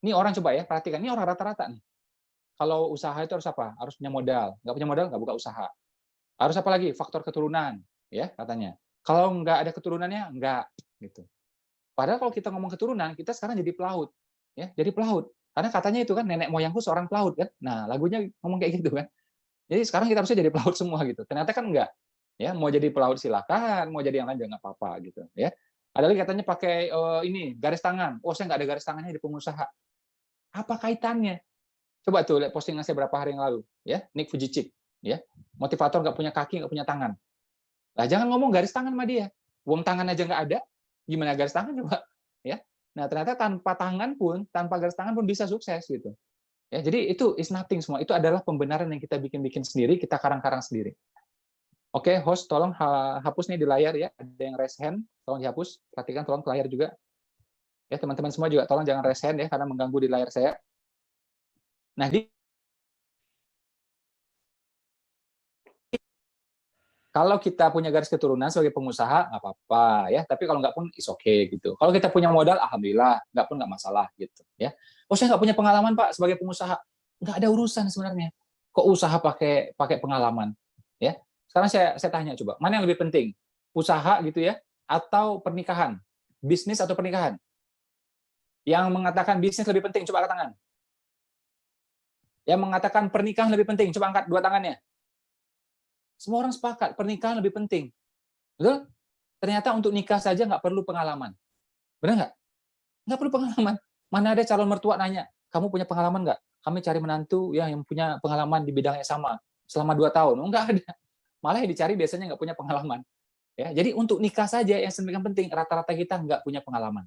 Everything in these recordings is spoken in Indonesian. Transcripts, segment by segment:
Ini orang coba ya, perhatikan. Ini orang rata-rata nih. Kalau usaha itu harus apa? Harus punya modal. Nggak punya modal, nggak buka usaha. Harus apa lagi? Faktor keturunan, ya katanya. Kalau nggak ada keturunannya, nggak. Gitu. Padahal kalau kita ngomong keturunan, kita sekarang jadi pelaut. Ya, jadi pelaut. Karena katanya itu kan nenek moyangku seorang pelaut kan. Nah, lagunya ngomong kayak gitu kan. Jadi sekarang kita harusnya jadi pelaut semua gitu. Ternyata kan enggak. Ya, mau jadi pelaut silakan, mau jadi yang lain jangan apa-apa gitu, ya. Ada lagi katanya pakai ini garis tangan. Oh, saya nggak ada garis tangannya di pengusaha. Apa kaitannya? Coba tuh lihat postingan saya berapa hari yang lalu, ya. Nick Vujicic, ya. Motivator nggak punya kaki, nggak punya tangan. Lah jangan ngomong garis tangan sama dia. Wong tangan aja nggak ada, gimana garis tangan coba, ya. Nah, ternyata tanpa tangan pun, tanpa garis tangan pun bisa sukses gitu. Ya, jadi itu is nothing semua. Itu adalah pembenaran yang kita bikin-bikin sendiri, kita karang-karang sendiri. Oke, host tolong hapus nih di layar ya. Ada yang raise hand, tolong dihapus. Perhatikan tolong ke layar juga. Ya, teman-teman semua juga tolong jangan raise hand ya karena mengganggu di layar saya. Nah, kalau kita punya garis keturunan sebagai pengusaha nggak apa-apa ya, tapi kalau nggak pun is okay gitu. Kalau kita punya modal, alhamdulillah, nggak pun nggak masalah gitu ya. Oh, saya nggak punya pengalaman Pak sebagai pengusaha, nggak ada urusan sebenarnya. Kok usaha pakai pengalaman ya? Sekarang saya tanya coba, mana yang lebih penting, usaha gitu ya, atau pernikahan, bisnis atau pernikahan? Yang mengatakan bisnis lebih penting, coba angkat tangan. Yang mengatakan pernikahan lebih penting, coba angkat dua tangannya. Semua orang sepakat pernikahan lebih penting, betul? Ternyata untuk nikah saja nggak perlu pengalaman. Benar nggak? Nggak perlu pengalaman. Mana ada calon mertua nanya, kamu punya pengalaman nggak? Kami cari menantu ya yang punya pengalaman di bidang yang sama selama 2 tahun. Oh, nggak ada. Malah yang dicari biasanya nggak punya pengalaman. Ya, jadi untuk nikah saja yang sedemikian penting, rata-rata kita nggak punya pengalaman.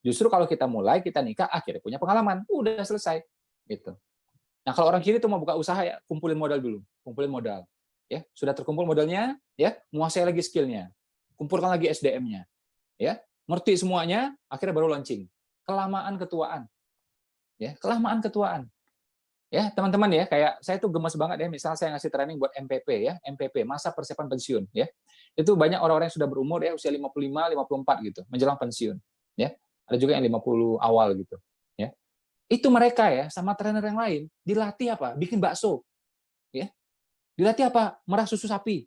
Justru kalau kita mulai, kita nikah, akhirnya punya pengalaman. Udah selesai. Gitu. Nah, kalau orang kiri tuh mau buka usaha ya, kumpulin modal dulu. Kumpulin modal. Ya, sudah terkumpul modalnya, ya, menguasai lagi skill-nya. Kumpulkan lagi SDM-nya. Ya, ngerti semuanya, akhirnya baru launching. Kelamaan ketuaan. Ya, kelamaan ketuaan. Ya, teman-teman ya, kayak saya tuh gemes banget ya, misalnya saya ngasih training buat MPP ya, MPP, masa persiapan pensiun ya. Itu banyak orang-orang yang sudah berumur ya, usia 55, 54 gitu, menjelang pensiun. Ya. Ada juga yang 50 awal gitu. Ya. Itu mereka ya, sama trainer yang lain, dilatih apa? Bikin bakso. Ya. Dilatih apa? Merah susu sapi.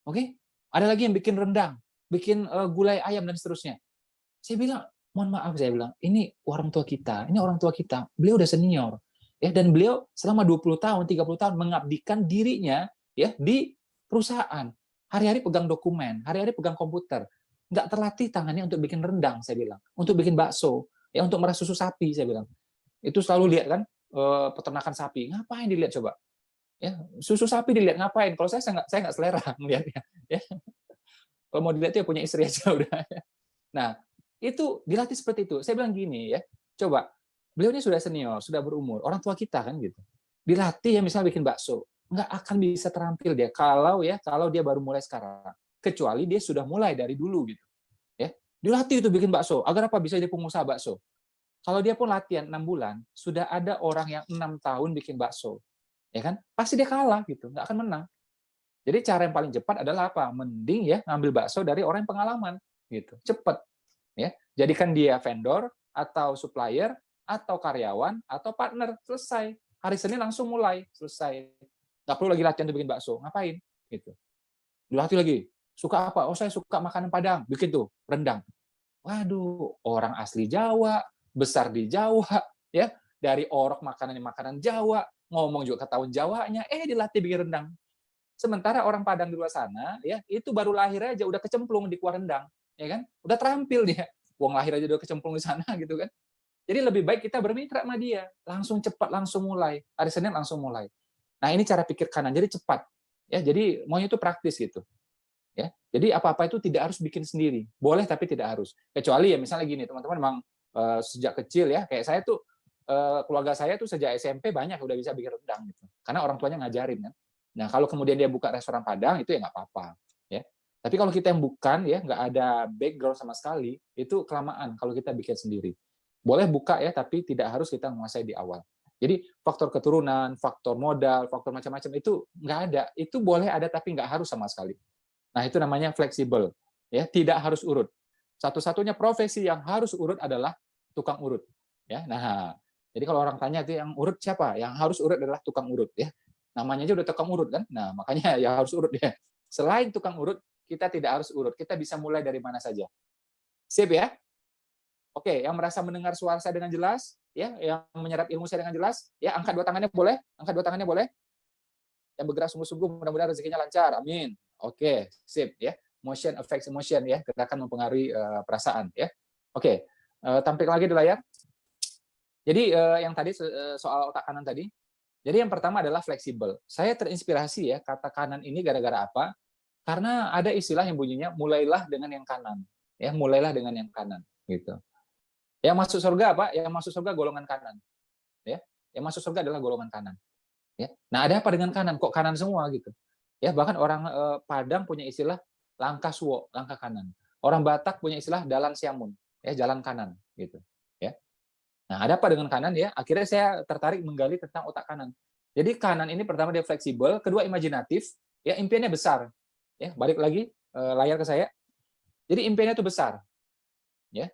Oke? Ada lagi yang bikin rendang, bikin gulai ayam dan seterusnya. Saya bilang, mohon maaf, saya bilang, ini orang tua kita, beliau udah senior. Ya, dan beliau selama 20 tahun, 30 tahun mengabdikan dirinya ya di perusahaan. Hari-hari pegang dokumen, hari-hari pegang komputer. Nggak terlatih tangannya untuk bikin rendang, saya bilang. Untuk bikin bakso, ya untuk merah susu sapi, saya bilang. Itu selalu lihat kan, peternakan sapi. Ngapain dilihat coba? Ya, susu sapi dilihat ngapain? Kalau saya nggak selera melihatnya. Ya. Kalau mau dilihat ya punya istri aja udah. Nah, itu dilatih seperti itu. Saya bilang gini ya, coba beliau ini sudah senior, sudah berumur, orang tua kita kan gitu. Dilatih ya misalnya bikin bakso, nggak akan bisa terampil dia kalau dia baru mulai sekarang. Kecuali dia sudah mulai dari dulu gitu. Ya, dilatih itu bikin bakso. Agar apa bisa jadi pengusaha bakso. Kalau dia pun latihan 6 bulan, sudah ada orang yang 6 tahun bikin bakso. Ya kan? Pasti dia kalah gitu, nggak akan menang. Jadi cara yang paling cepat adalah apa? Mending ya ngambil bakso dari orang yang pengalaman gitu. Cepat. Ya, jadikan dia vendor atau supplier atau karyawan atau partner, selesai. Hari Senin langsung mulai, selesai. Nggak perlu lagi latihan untuk bikin bakso, ngapain? Gitu. Dilatih lagi. Suka apa? Oh, saya suka makanan Padang, bikin tuh rendang. Waduh, orang asli Jawa, besar di Jawa, ya, dari orok makanan Jawa, ngomong juga ketahuan Jawanya, dilatih bikin rendang. Sementara orang Padang di luar sana, ya, itu baru lahir aja udah kecemplung di kuah rendang, ya kan? Udah terampil dia. Wong lahir aja udah kecemplung di sana gitu kan. Jadi lebih baik kita bermitra sama dia, langsung cepat, langsung mulai. Hari Senin langsung mulai. Nah, ini cara pikir kanan, jadi cepat. Ya, jadi maunya itu praktis gitu. Ya. Jadi apa-apa itu tidak harus bikin sendiri. Boleh tapi tidak harus. Kecuali ya misalnya gini, teman-teman memang sejak kecil ya, kayak saya tuh keluarga saya tuh sejak SMP banyak udah bisa bikin rendang gitu. Karena orang tuanya ngajarin kan. Nah, kalau kemudian dia buka restoran Padang itu ya nggak apa-apa, ya. Tapi kalau kita yang bukan ya, nggak ada background sama sekali, itu kelamaan kalau kita bikin sendiri. Boleh buka ya, tapi tidak harus kita menguasai di awal. Jadi faktor keturunan, faktor modal, faktor macam-macam itu nggak ada. Itu boleh ada tapi nggak harus sama sekali. Nah, itu namanya fleksibel. Ya, tidak harus urut. Satu-satunya profesi yang harus urut adalah tukang urut. Ya, nah, Jadi kalau orang tanya itu yang urut siapa? Yang harus urut adalah tukang urut ya. Namanya aja udah tukang urut kan. Nah, makanya ya harus urut ya. Selain tukang urut, kita tidak harus urut. Kita bisa mulai dari mana saja. Sip ya? Oke, yang merasa mendengar suara saya dengan jelas, ya, yang menyerap ilmu saya dengan jelas, ya, angkat dua tangannya boleh? Angkat dua tangannya boleh? Yang bergerak sungguh-sungguh, mudah-mudahan rezekinya lancar. Amin. Oke, sip ya. Motion affects emotion ya, gerakan mempengaruhi perasaan ya. Oke, tampil lagi di layar. Jadi yang tadi soal otak kanan tadi. Jadi yang pertama adalah fleksibel. Saya terinspirasi ya kata kanan ini gara-gara apa? Karena ada istilah yang bunyinya mulailah dengan yang kanan. Ya, mulailah dengan yang kanan gitu. Yang masuk surga apa? Yang masuk surga golongan kanan. Ya, yang masuk surga adalah golongan kanan. Ya. Nah, ada apa dengan kanan? Kok kanan semua gitu? Ya, bahkan orang Padang punya istilah langkah suwo, langkah kanan. Orang Batak punya istilah dalan siamun, ya, jalan kanan gitu. Ya. Nah, ada apa dengan kanan ya? Akhirnya saya tertarik menggali tentang otak kanan. Jadi kanan ini pertama dia fleksibel, kedua imajinatif, ya impiannya besar. Ya, balik lagi layar ke saya. Jadi impiannya itu besar. Ya.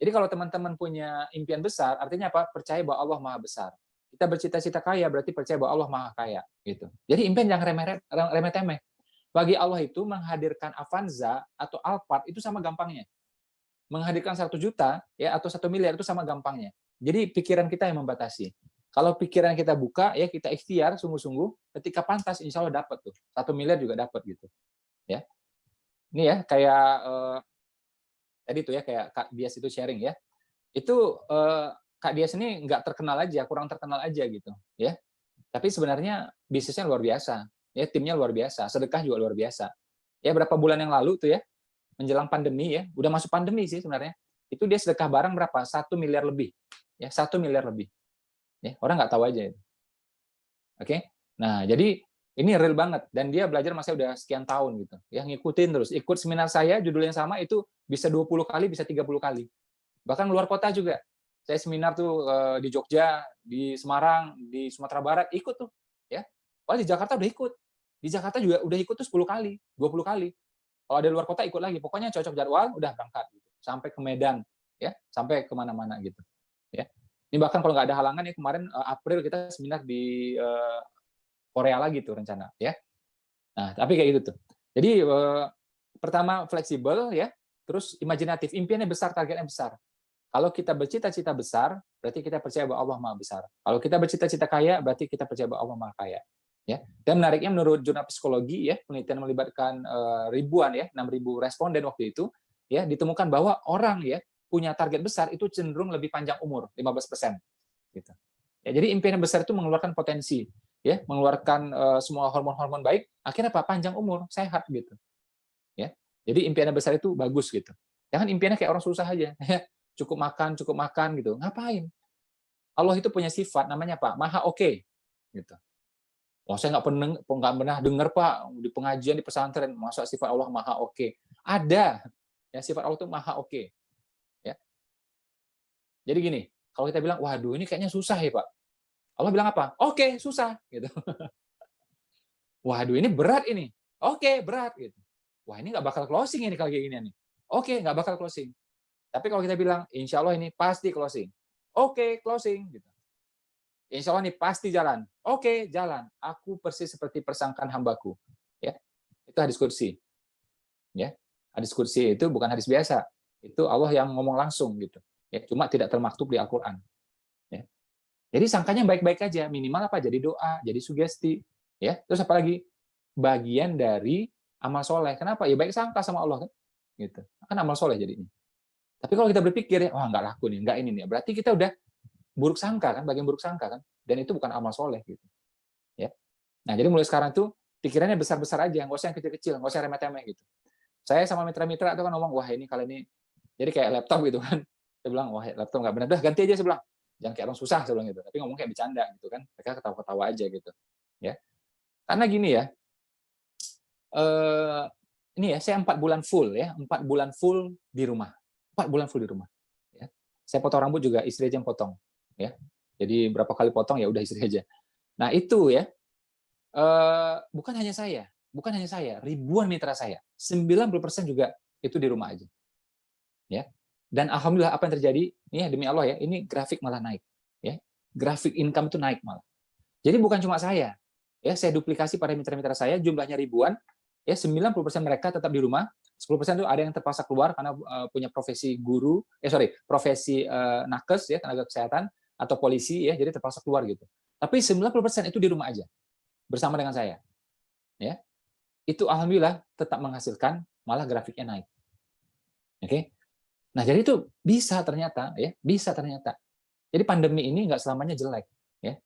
Jadi kalau teman-teman punya impian besar, artinya apa? Percaya bahwa Allah Maha Besar. Kita bercita-cita kaya berarti percaya bahwa Allah Maha Kaya, gitu. Jadi impian jangan remeh-temeh. Bagi Allah itu menghadirkan Avanza atau Alphard itu sama gampangnya. Menghadirkan 1 juta ya atau 1 miliar itu sama gampangnya. Jadi pikiran kita yang membatasi. Kalau pikiran kita buka ya kita ikhtiar sungguh-sungguh, ketika pantas insya Allah dapat tuh. 1 miliar juga dapat gitu. Ya. Ini ya kayak tadi tuh ya kayak Kak Dias itu sharing ya. Itu Kak Dias ini nggak terkenal aja, kurang terkenal aja gitu, ya. Tapi sebenarnya bisnisnya luar biasa, ya timnya luar biasa, sedekah juga luar biasa. Ya berapa bulan yang lalu tuh ya, menjelang pandemi ya, udah masuk pandemi sih sebenarnya. Itu dia sedekah barang berapa? 1 miliar lebih, ya 1 miliar lebih. Ya orang nggak tahu aja. Oke, nah jadi ini real banget dan dia belajar masih udah sekian tahun gitu, ya ngikutin terus, ikut seminar saya judulnya sama itu bisa 20 kali, bisa 30 kali. Bahkan luar kota juga. Saya seminar tuh di Jogja, di Semarang, di Sumatera Barat ikut tuh, ya. Oh di Jakarta udah ikut. Di Jakarta juga udah ikut tuh 10 kali, 20 kali. Kalau ada luar kota ikut lagi. Pokoknya cocok jadwal udah berangkat gitu. Sampai ke Medan, ya, sampai kemana-mana gitu. Ya. Ini bahkan kalau nggak ada halangan ya kemarin April kita seminar di Korea lagi tuh rencana, ya. Nah, tapi kayak gitu tuh. Jadi pertama fleksibel ya, terus imajinatif, impiannya besar, targetnya besar. Kalau kita bercita-cita besar, berarti kita percaya bahwa Allah Maha Besar. Kalau kita bercita-cita kaya, berarti kita percaya bahwa Allah Maha Kaya. Ya. Dan menariknya menurut jurnal psikologi ya, penelitian melibatkan ribuan ya, 6.000 responden waktu itu, ya ditemukan bahwa orang ya punya target besar itu cenderung lebih panjang umur, 15%. Gitu. Ya, jadi impian besar itu mengeluarkan potensi, ya, mengeluarkan semua hormon-hormon baik, akhirnya apa? Panjang umur, sehat gitu. Ya. Jadi impian besar itu bagus gitu. Jangan impiannya kayak orang susah aja. Cukup makan gitu. Ngapain? Allah itu punya sifat namanya Pak, Maha Oke. Gitu. Oh, saya nggak pernah dengar Pak di pengajian di pesantren masa sifat Allah Maha Oke. Ada. Ya, sifat Allah itu Maha Oke. Ya. Jadi gini, kalau kita bilang, waduh ini kayaknya susah ya Pak. Allah bilang apa? Oke, susah. Gitu. Waduh ini berat ini. Oke, berat. Gitu. Wah ini nggak bakal closing ini kalau kayak gini nih. Oke, nggak bakal closing. Tapi kalau kita bilang, insya Allah ini pasti closing. Oke, closing. Gitu. Insya Allah ini pasti jalan. Oke, jalan. Aku persis seperti persangkaan hambaku. Ya, itu hadis kursi. Ya, hadis kursi itu bukan hadis biasa. Itu Allah yang ngomong langsung gitu. Ya, cuma tidak termaktub di Al-Quran. Ya. Jadi sangkanya baik-baik aja. Minimal apa? Jadi doa, jadi sugesti. Ya, terus apa lagi? Bagian dari amal soleh. Kenapa? Ya baik sangka sama Allah kan. Gitu. Kan amal soleh jadinya. Tapi kalau kita berpikir, wah nggak laku nih, nggak ini nih, berarti kita udah buruk sangka kan, bagian buruk sangka kan, dan itu bukan amal soleh gitu. Ya. Nah jadi mulai sekarang tuh pikirannya besar-besar aja, nggak usah yang kecil-kecil, nggak usah remeh-temeh gitu. Saya sama mitra-mitra itu kan ngomong, wah ini kali ini, jadi kayak laptop gitu kan, saya bilang, wah laptop nggak benar, dah ganti aja saya bilang, jangan kayak orang susah saya bilang gitu, tapi ngomong kayak bercanda gitu kan, mereka ketawa-ketawa aja gitu. Ya. Karena gini ya, ini ya saya 4 bulan full ya, 4 bulan full di rumah. 4 bulan full di rumah. Ya. Saya potong rambut juga istri aja yang potong. Ya. Jadi berapa kali potong ya udah istri aja. Nah itu ya, bukan hanya saya, ribuan mitra saya, 90% juga itu di rumah aja. Ya. Dan alhamdulillah apa yang terjadi? Ini ya, demi Allah ya, ini grafik malah naik. Ya. grafik income itu naik malah. Jadi bukan cuma saya, ya saya duplikasi pada mitra-mitra saya, jumlahnya ribuan, ya 90% mereka tetap di rumah, 10% itu ada yang terpaksa keluar karena punya profesi guru, profesi nakes ya, tenaga kesehatan atau polisi ya, jadi terpaksa keluar gitu. Tapi 90% itu di rumah aja bersama dengan saya. Ya. Itu alhamdulillah tetap menghasilkan, malah grafiknya naik. Oke. Nah, jadi itu bisa ternyata ya, bisa ternyata. Jadi pandemi ini nggak selamanya jelek ya.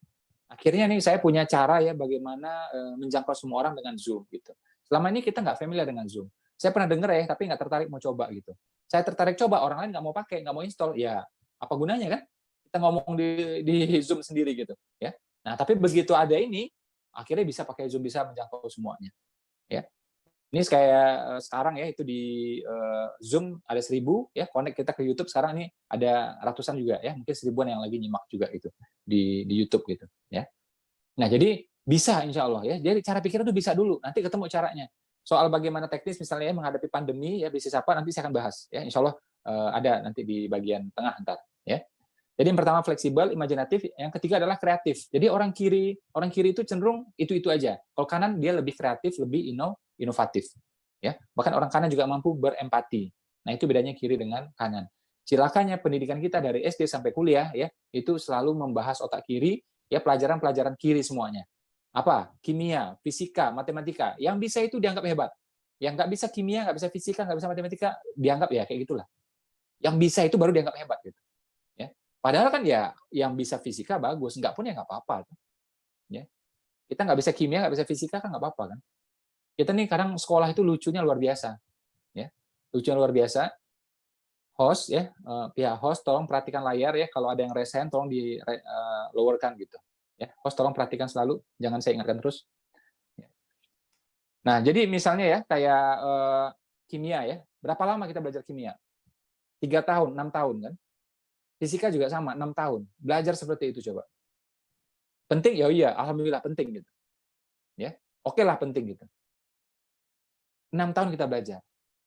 Akhirnya nih saya punya cara ya bagaimana menjangkau semua orang dengan Zoom gitu. Selama ini kita nggak familiar dengan Zoom. Saya pernah dengar ya, tapi nggak tertarik mau coba gitu. Saya tertarik coba, orang lain nggak mau pakai, nggak mau install, ya apa gunanya kan? Kita ngomong di Zoom sendiri gitu, ya. Nah, tapi begitu ada ini, akhirnya bisa pakai Zoom, bisa menjangkau semuanya, ya. Ini kayak sekarang ya, itu di Zoom ada 1.000 ya, connect kita ke YouTube sekarang ini ada ratusan juga ya, mungkin 1.000-an yang lagi nyimak juga itu di YouTube gitu ya. Nah, jadi bisa insya Allah ya. Jadi cara pikir itu bisa dulu, nanti ketemu caranya. Soal bagaimana teknis misalnya ya, menghadapi pandemi ya, bisnis apa nanti saya akan bahas ya. Insya Allah ada nanti di bagian tengah ntar ya. Jadi yang pertama fleksibel, imajinatif, yang ketiga adalah kreatif. Jadi orang kiri itu cenderung itu aja. Kalau kanan dia lebih kreatif, lebih inovatif. Ya, bahkan orang kanan juga mampu berempati. Nah, itu bedanya kiri dengan kanan. Cilakanya pendidikan kita dari SD sampai kuliah ya, itu selalu membahas otak kiri, ya pelajaran-pelajaran kiri semuanya. Apa? Kimia, fisika, matematika. Yang bisa itu dianggap hebat. Yang nggak bisa kimia, nggak bisa fisika, nggak bisa matematika, dianggap ya kayak gitulah. Yang bisa itu baru dianggap hebat gitu. Ya. Padahal kan ya yang bisa fisika bagus, nggak pun ya nggak apa-apa. Ya. Kita nggak bisa kimia, nggak bisa fisika kan nggak apa-apa kan. Kita nih kadang sekolah itu lucunya luar biasa. Ya. Lucunya luar biasa. Host ya, pihak host tolong perhatikan layar ya, kalau ada yang raise hand tolong di lowerkan gitu. Ya, host tolong perhatikan selalu, jangan saya ingatkan terus. Nah, jadi misalnya ya kayak kimia ya, berapa lama kita belajar kimia? 3 tahun, 6 tahun kan? Fisika juga sama, 6 tahun. Belajar seperti itu coba. Penting? Ya iya, alhamdulillah penting gitu. Ya. Oke lah penting gitu. 6 tahun kita belajar.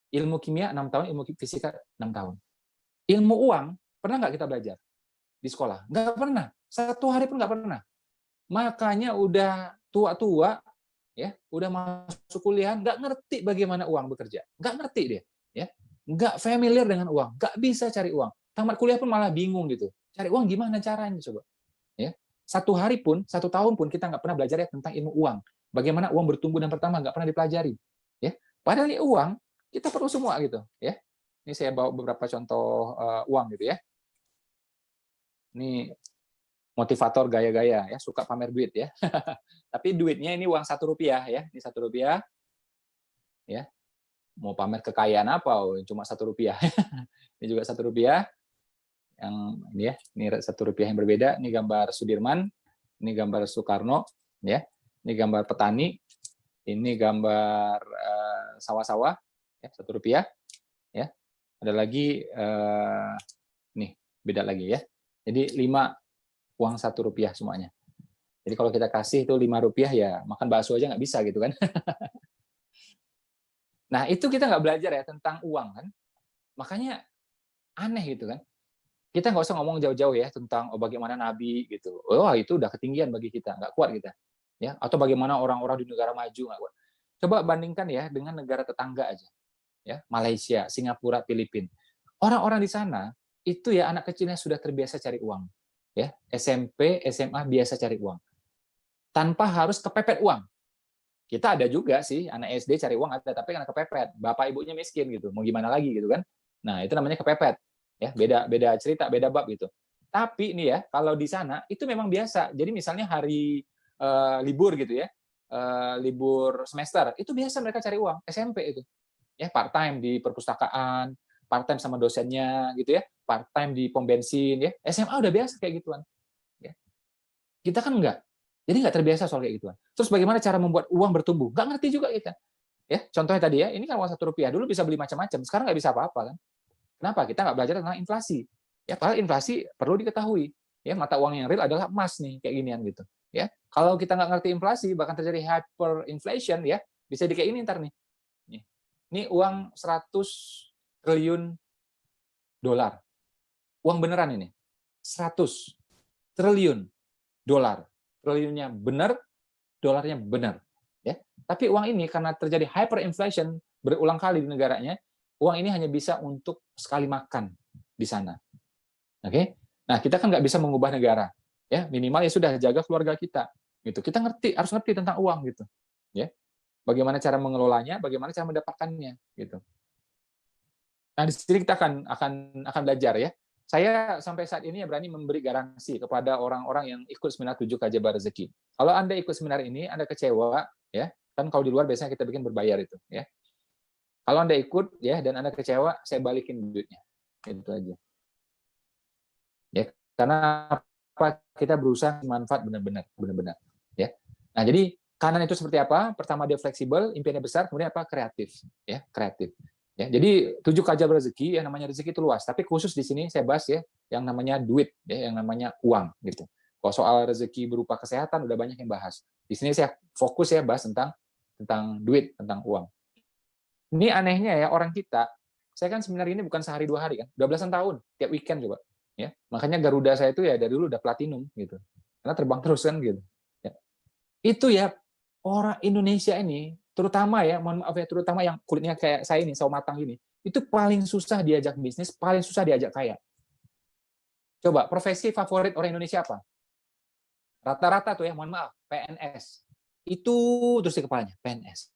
Ilmu kimia 6 tahun, ilmu fisika 6 tahun. Ilmu uang, pernah nggak kita belajar di sekolah? Nggak pernah. 1 hari pun nggak pernah. Makanya udah tua-tua, ya, udah masuk kuliah, nggak ngerti bagaimana uang bekerja. Nggak ngerti dia. Ya. Nggak familiar dengan uang. Nggak bisa cari uang. Tamat kuliah pun malah bingung gitu. Cari uang gimana caranya coba. Ya. 1 hari pun, 1 tahun pun kita nggak pernah belajar ya tentang ilmu uang. Bagaimana uang bertumbuh dan pertama nggak pernah dipelajari. Ya. Padahal ini uang kita perlu semua gitu. Ya. Ini saya bawa beberapa contoh uang gitu ya. Ini motivator gaya-gaya ya, suka pamer duit ya. Tapi duitnya ini uang Rp1 ya. Ini Rp1 ya. Mau pamer kekayaan apa? Cuma Rp1. Ini juga Rp1 yang ini ya. Ini Rp1 yang berbeda. Ini gambar Sudirman, ini gambar Soekarno ya. Ini gambar petani, ini gambar sawah-sawah ya, Rp1 ya. Ada lagi nih, beda lagi ya. Jadi 5 uang Rp1 semuanya. Jadi kalau kita kasih itu Rp5 ya makan bakso aja nggak bisa gitu kan. Nah itu kita nggak belajar ya tentang uang kan. Makanya aneh gitu kan. Kita nggak usah ngomong jauh-jauh ya tentang bagaimana Nabi gitu. Wah itu udah ketinggian bagi kita, nggak kuat kita. Ya, atau bagaimana orang-orang di negara maju nggak kuat. Coba bandingkan ya dengan negara tetangga aja. Ya, Malaysia, Singapura, Filipina. Orang-orang di sana itu ya anak kecilnya sudah terbiasa cari uang. Ya, SMP, SMA biasa cari uang. Tanpa harus kepepet uang. Kita ada juga sih anak SD cari uang ada, tapi karena kepepet, bapak ibunya miskin gitu, mau gimana lagi gitu kan. Nah itu namanya kepepet, ya beda cerita, beda bab gitu. Tapi nih ya kalau di sana itu memang biasa. Jadi misalnya hari libur gitu ya, libur semester itu biasa mereka cari uang. SMP itu, ya part time di perpustakaan, part time sama dosennya gitu ya, part time di pom bensin ya. SMA udah biasa kayak gituan. Ya. Kita kan enggak. Jadi nggak terbiasa soal kayak gituan. Terus bagaimana cara membuat uang bertumbuh? Nggak ngerti juga kita. Ya, contohnya tadi ya, ini kan uang Rp1 dulu bisa beli macam-macam, sekarang nggak bisa apa-apa kan? Kenapa? Kita nggak belajar tentang inflasi. Ya, padahal inflasi perlu diketahui. Ya, mata uang yang real adalah emas nih, kayak ginian gitu. Ya, kalau kita nggak ngerti inflasi, bahkan terjadi hyperinflation ya, bisa di kayak ini ntar nih. Ini uang 100 triliun dolar. Uang beneran ini. 100 triliun dolar. Triliunnya benar, dolarnya benar. Ya. Tapi uang ini karena terjadi hyperinflation berulang kali di negaranya, uang ini hanya bisa untuk sekali makan di sana. Oke? Nah, kita kan nggak bisa mengubah negara. Ya, minimal ya sudah jaga keluarga kita. Gitu. Kita harus ngerti tentang uang gitu. Ya. Bagaimana cara mengelolanya, bagaimana cara mendapatkannya gitu. Nah, di sini kita akan belajar ya. Saya sampai saat ini ya berani memberi garansi kepada orang-orang yang ikut seminar 7 Kajaba Rezeki. Kalau Anda ikut seminar ini, Anda kecewa, ya, kan kalau di luar biasanya kita bikin berbayar itu, ya. Kalau Anda ikut, ya, dan Anda kecewa, saya balikin duitnya. Itu aja. Ya, karena apa? Kita berusaha manfaat benar-benar, ya. Nah, jadi kanan itu seperti apa? Pertama dia fleksibel, impiannya besar, kemudian apa? Kreatif, ya, kreatif. Ya, jadi 7 kajab rezeki, yang namanya rezeki itu luas. Tapi khusus di sini saya bahas ya, yang namanya duit, ya, yang namanya uang, gitu. Kalau soal rezeki berupa kesehatan udah banyak yang bahas. Di sini saya fokus ya bahas tentang duit, tentang uang. Ini anehnya ya orang kita. Saya kan seminar ini bukan sehari 2 hari kan, 12 tahun, tiap weekend coba. Ya, makanya Garuda saya itu ya dari dulu udah platinum gitu. Karena terbang terus kan gitu. Ya. Itu ya orang Indonesia ini terutama ya, mohon maaf ya, terutama yang kulitnya kayak saya ini, sawo matang gini, itu paling susah diajak bisnis, paling susah diajak kaya. Coba, profesi favorit orang Indonesia apa? Rata-rata tuh ya, mohon maaf, PNS. Itu terus di kepalanya, PNS.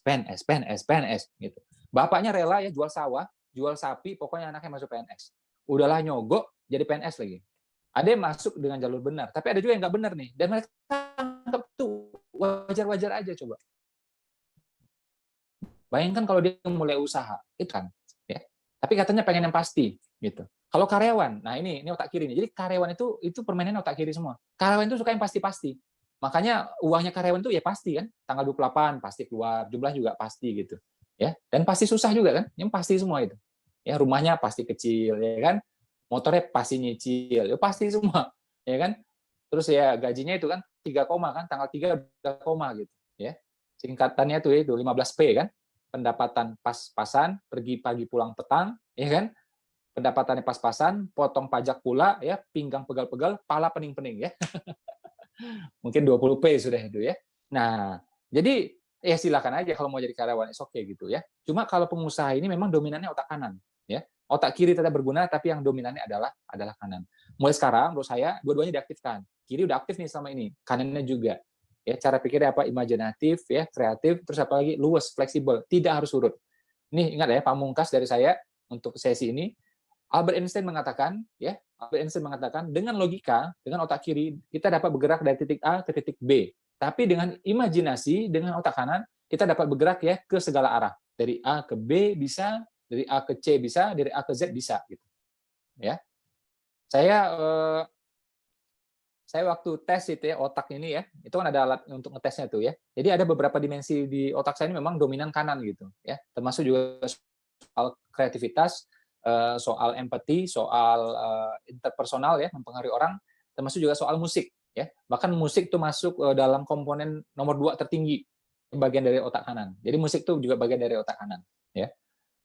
PNS, PNS, PNS. Gitu. Bapaknya rela ya jual sawah, jual sapi, pokoknya anaknya masuk PNS. Udahlah nyogok, jadi PNS lagi. Ada yang masuk dengan jalur benar, tapi ada juga yang nggak benar nih. Dan mereka anggap itu wajar-wajar aja coba. Bayangkan kalau dia mulai usaha, itu kan, ya. Tapi katanya pengen yang pasti, gitu. Kalau karyawan, nah ini otak kiri nih. Jadi karyawan itu permainannya otak kiri semua. Karyawan itu suka yang pasti-pasti. Makanya uangnya karyawan itu ya pasti kan, tanggal 28 pasti keluar, jumlah juga pasti gitu. Ya, dan pasti susah juga kan, yang pasti semua itu. Ya, rumahnya pasti kecil, ya kan. Motornya pasti nyicil, ya pasti semua, ya kan. Terus ya gajinya itu kan 3 koma kan, tanggal 3 udah koma gitu, ya. Singkatannya tuh itu 15P kan. Pendapatan pas-pasan, pergi pagi pulang petang, ya kan? Pendapatannya pas-pasan, potong pajak pula, ya, pinggang pegal-pegal, pala pening-pening, ya. Mungkin 20P sudah itu, ya. Nah, jadi ya silakan aja kalau mau jadi karyawan, oke okay, gitu ya. Cuma kalau pengusaha ini memang dominannya otak kanan, ya. Otak kiri tetap berguna, tapi yang dominannya adalah kanan. Mulai sekarang, menurut saya, dua-duanya diaktifkan. Kiri udah aktif nih selama ini, kanannya juga. Ya, cara pikirnya apa? Imajinatif, ya, kreatif, terus apa lagi? Luas, fleksibel, tidak harus surut. Ini ingat ya, pamungkas dari saya untuk sesi ini. Albert Einstein mengatakan, ya, Albert Einstein mengatakan dengan logika, dengan otak kiri kita dapat bergerak dari titik A ke titik B. Tapi dengan imajinasi, dengan otak kanan kita dapat bergerak ya ke segala arah. Dari A ke B bisa, dari A ke C bisa, dari A ke Z bisa gitu. Ya. Saya waktu tes itu ya otak ini ya, itu kan ada alat untuk ngetesnya tuh ya. Jadi ada beberapa dimensi di otak saya ini memang dominan kanan gitu ya. Termasuk juga soal kreativitas, soal empati, soal interpersonal ya, mempengaruhi orang, termasuk juga soal musik ya. Bahkan musik itu masuk dalam komponen nomor 2 tertinggi bagian dari otak kanan. Jadi musik itu juga bagian dari otak kanan ya.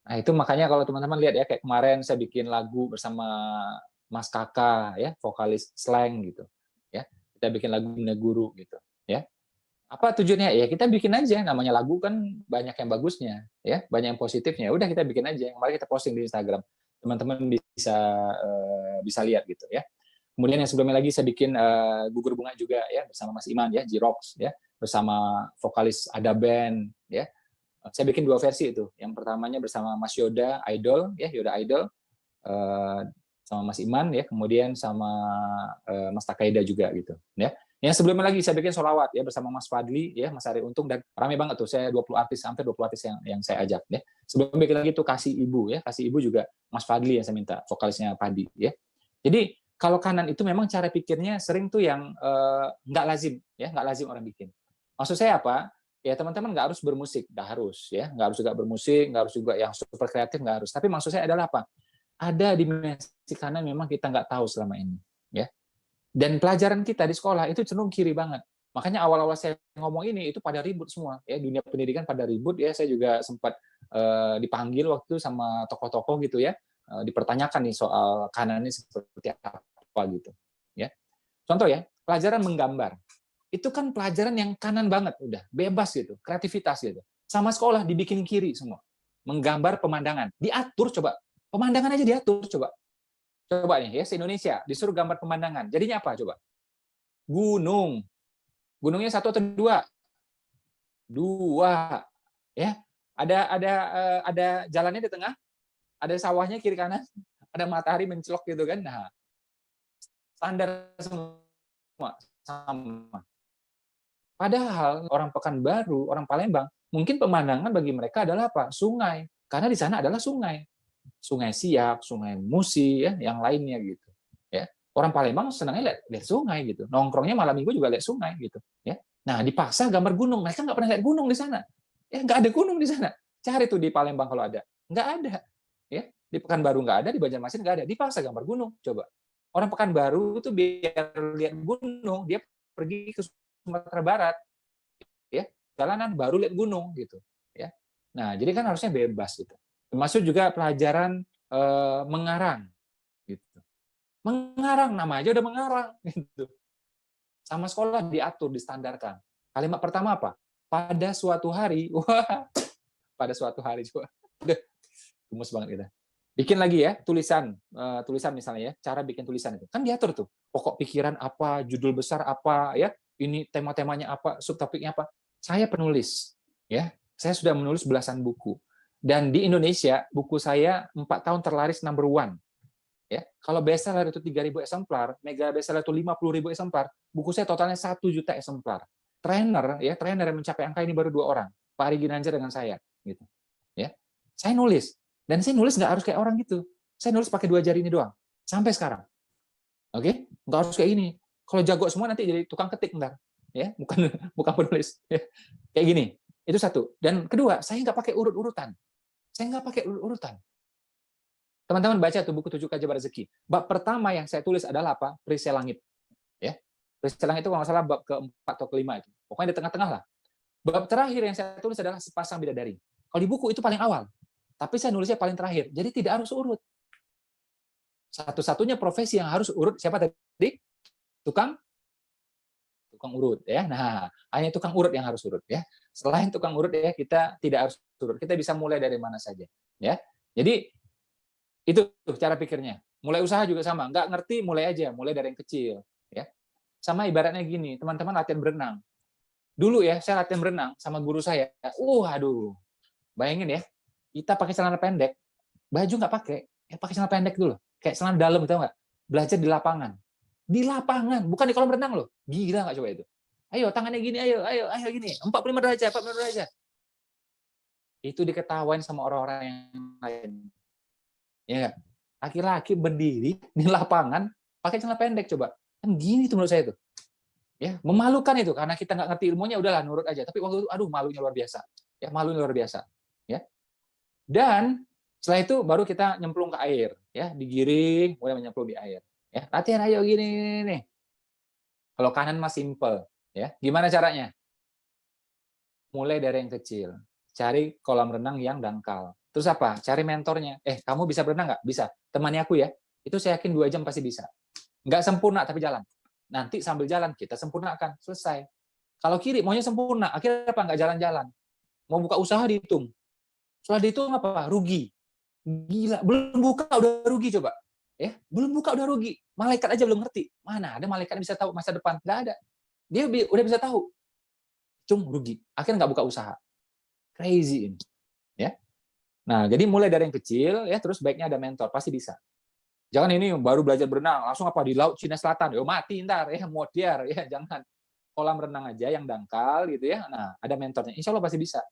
Nah, itu makanya kalau teman-teman lihat ya kayak kemarin saya bikin lagu bersama Mas Kakak ya, vokalis Slang gitu. Ya. Kita bikin lagu Bina Guru gitu, ya. Apa tujuannya? Ya kita bikin aja, namanya lagu kan banyak yang bagusnya, ya, banyak yang positifnya. Udah kita bikin aja. Mari kita posting di Instagram. Teman-teman bisa lihat gitu ya. Kemudian yang sebelumnya lagi saya bikin Gugur Bunga juga ya bersama Mas Iman ya, Jirox ya, bersama vokalis Ada Band ya. Saya bikin 2 versi itu. Yang pertamanya bersama Mas Yoda Idol ya, Yoda Idol sama Mas Iman ya, kemudian sama Mas Takaida juga gitu ya. Yang sebelumnya lagi saya bikin solawat ya bersama Mas Fadli ya, Mas Ari Untung, dan ramai banget tuh, saya 20 artis, hampir 20 artis yang saya ajak ya. Sebelum bikin lagi tuh Kasih Ibu ya, Kasih Ibu juga Mas Fadli yang saya minta, vokalisnya Padi ya. Jadi kalau kanan itu memang cara pikirnya sering tuh yang nggak lazim ya, nggak lazim orang bikin. Maksud saya apa? Ya teman-teman nggak harus bermusik, nggak harus ya, nggak harus juga bermusik, nggak harus juga yang super kreatif, nggak harus. Tapi maksud saya adalah apa? Ada dimensi kanan memang kita nggak tahu selama ini ya. Dan pelajaran kita di sekolah itu cenderung kiri banget. Makanya awal-awal saya ngomong ini itu pada ribut semua ya, dunia pendidikan pada ribut ya. Saya juga sempat dipanggil waktu sama tokoh-tokoh gitu ya, dipertanyakan nih soal kanan ini seperti apa gitu ya. Contoh ya, pelajaran menggambar. Itu kan pelajaran yang kanan banget, udah bebas gitu, kreativitas gitu. Sama sekolah dibikin kiri semua. Menggambar pemandangan, diatur coba. Pemandangan aja diatur coba. Coba nih ya, se-Indonesia disuruh gambar pemandangan. Jadinya apa coba? Gunung. Gunungnya satu atau dua? Dua. Ya. Ada jalannya di tengah, ada sawahnya kiri kanan, ada matahari mencelok gitu kan. Nah, standar semua sama. Padahal orang Pekanbaru, orang Palembang, mungkin pemandangan bagi mereka adalah apa? Sungai. Karena di sana adalah sungai. Sungai Siak, Sungai Musi, ya, yang lainnya gitu. Ya. Orang Palembang senangnya lihat sungai gitu. Nongkrongnya malam minggu juga lihat sungai gitu. Ya. Nah, dipaksa gambar gunung. Mereka nggak pernah lihat gunung di sana. Ya, nggak ada gunung di sana. Cari tuh di Palembang kalau ada. Nggak ada. Ya. Di Pekanbaru nggak ada, di Banjarmasin nggak ada. Dipaksa gambar gunung. Coba. Orang Pekanbaru tuh biar lihat gunung, dia pergi ke Sumatera Barat, ya, jalanan baru lihat gunung gitu, ya. Nah, jadi kan harusnya bebas gitu. Termasuk juga pelajaran mengarang gitu. Mengarang, nama aja udah mengarang gitu. Sama sekolah diatur, distandarkan. Kalimat pertama apa? Pada suatu hari, wah, pada suatu hari juga. Udah, gemes banget kita. Bikin lagi ya tulisan misalnya ya, cara bikin tulisan itu kan diatur tuh, pokok pikiran apa, judul besar apa, ya ini tema-temanya apa, subtopiknya apa. Saya penulis, ya, saya sudah menulis belasan buku, dan di Indonesia buku saya 4 tahun terlaris number one, ya. Kalau bestseller itu 3.000 eksemplar, mega bestseller itu 50.000 eksemplar, buku saya totalnya 1 juta eksemplar. Trainer yang mencapai angka ini baru 2 orang, Pak Ari Ginanjar dengan saya, gitu, ya. Saya nulis. Dan saya nulis nggak harus kayak orang gitu. Saya nulis pakai 2 jari ini doang. Sampai sekarang. Oke? Nggak harus kayak ini. Kalau jago semua nanti jadi tukang ketik ntar. Ya, bukan bukan penulis. Kayak gini. Itu satu. Dan kedua, saya nggak pakai urut-urutan. Saya nggak pakai urut-urutan. Teman-teman baca tuh buku 7 Kajian Rezeki. Bab pertama yang saya tulis adalah apa? Perisai langit. Ya. Perisai langit itu kalau nggak salah bab ke-4 atau ke-5 itu. Pokoknya di tengah-tengah lah. Bab terakhir yang saya tulis adalah sepasang bidadari. Kalau di buku itu paling awal. Tapi saya nulisnya paling terakhir. Jadi tidak harus urut. Satu-satunya profesi yang harus urut siapa tadi? Tukang urut ya. Nah, hanya tukang urut yang harus urut ya. Selain tukang urut ya, kita tidak harus urut. Kita bisa mulai dari mana saja ya. Jadi itu tuh cara pikirnya. Mulai usaha juga sama. Nggak ngerti mulai aja, mulai dari yang kecil ya. Sama ibaratnya gini, teman-teman latihan berenang. Dulu ya, saya latihan berenang sama guru saya. Aduh. Bayangin ya, kita pakai celana pendek, baju nggak pakai, ya pakai celana pendek dulu, kayak celana dalam, tahu nggak? Belajar di lapangan, bukan di kolam renang loh. Gila nggak coba itu? Ayo tangannya gini, ayo gini, 45 derajat, 45 derajat. Itu diketawain sama orang-orang yang lain. Ya, laki-laki berdiri di lapangan pakai celana pendek coba, kan gini tuh menurut saya tuh. Ya, memalukan itu karena kita nggak ngerti ilmunya, udahlah nurut aja. Tapi waktu itu, aduh malunya luar biasa. Ya, malunya luar biasa. Ya, dan setelah itu baru kita nyemplung ke air, ya, digiring, mulai menyemplung di air. Ya, latihan ayo gini nih. Kalau kanan mah simple, ya. Gimana caranya? Mulai dari yang kecil. Cari kolam renang yang dangkal. Terus apa? Cari mentornya. Kamu bisa berenang nggak? Bisa. Temani aku ya. Itu saya yakin 2 jam pasti bisa. Nggak sempurna tapi jalan. Nanti sambil jalan kita sempurnakan. Selesai. Kalau kiri maunya sempurna, akhirnya apa? Nggak jalan-jalan. Mau buka usaha dihitung. Setelah dihitung apa? Rugi. Gila, belum buka udah rugi coba. Ya, belum buka udah rugi. Malaikat aja belum ngerti. Mana ada malaikat bisa tahu masa depan? Nggak ada. Dia udah bisa tahu. Rugi. Akhirnya nggak buka usaha. Crazy ini. Ya. Nah, jadi mulai dari yang kecil ya, terus baiknya ada mentor, pasti bisa. Jangan ini baru belajar berenang, langsung apa di laut Cina Selatan, mati ntar ya, modiar ya, jangan. Kolam renang aja yang dangkal gitu ya. Nah, ada mentornya. Insya Allah pasti bisa.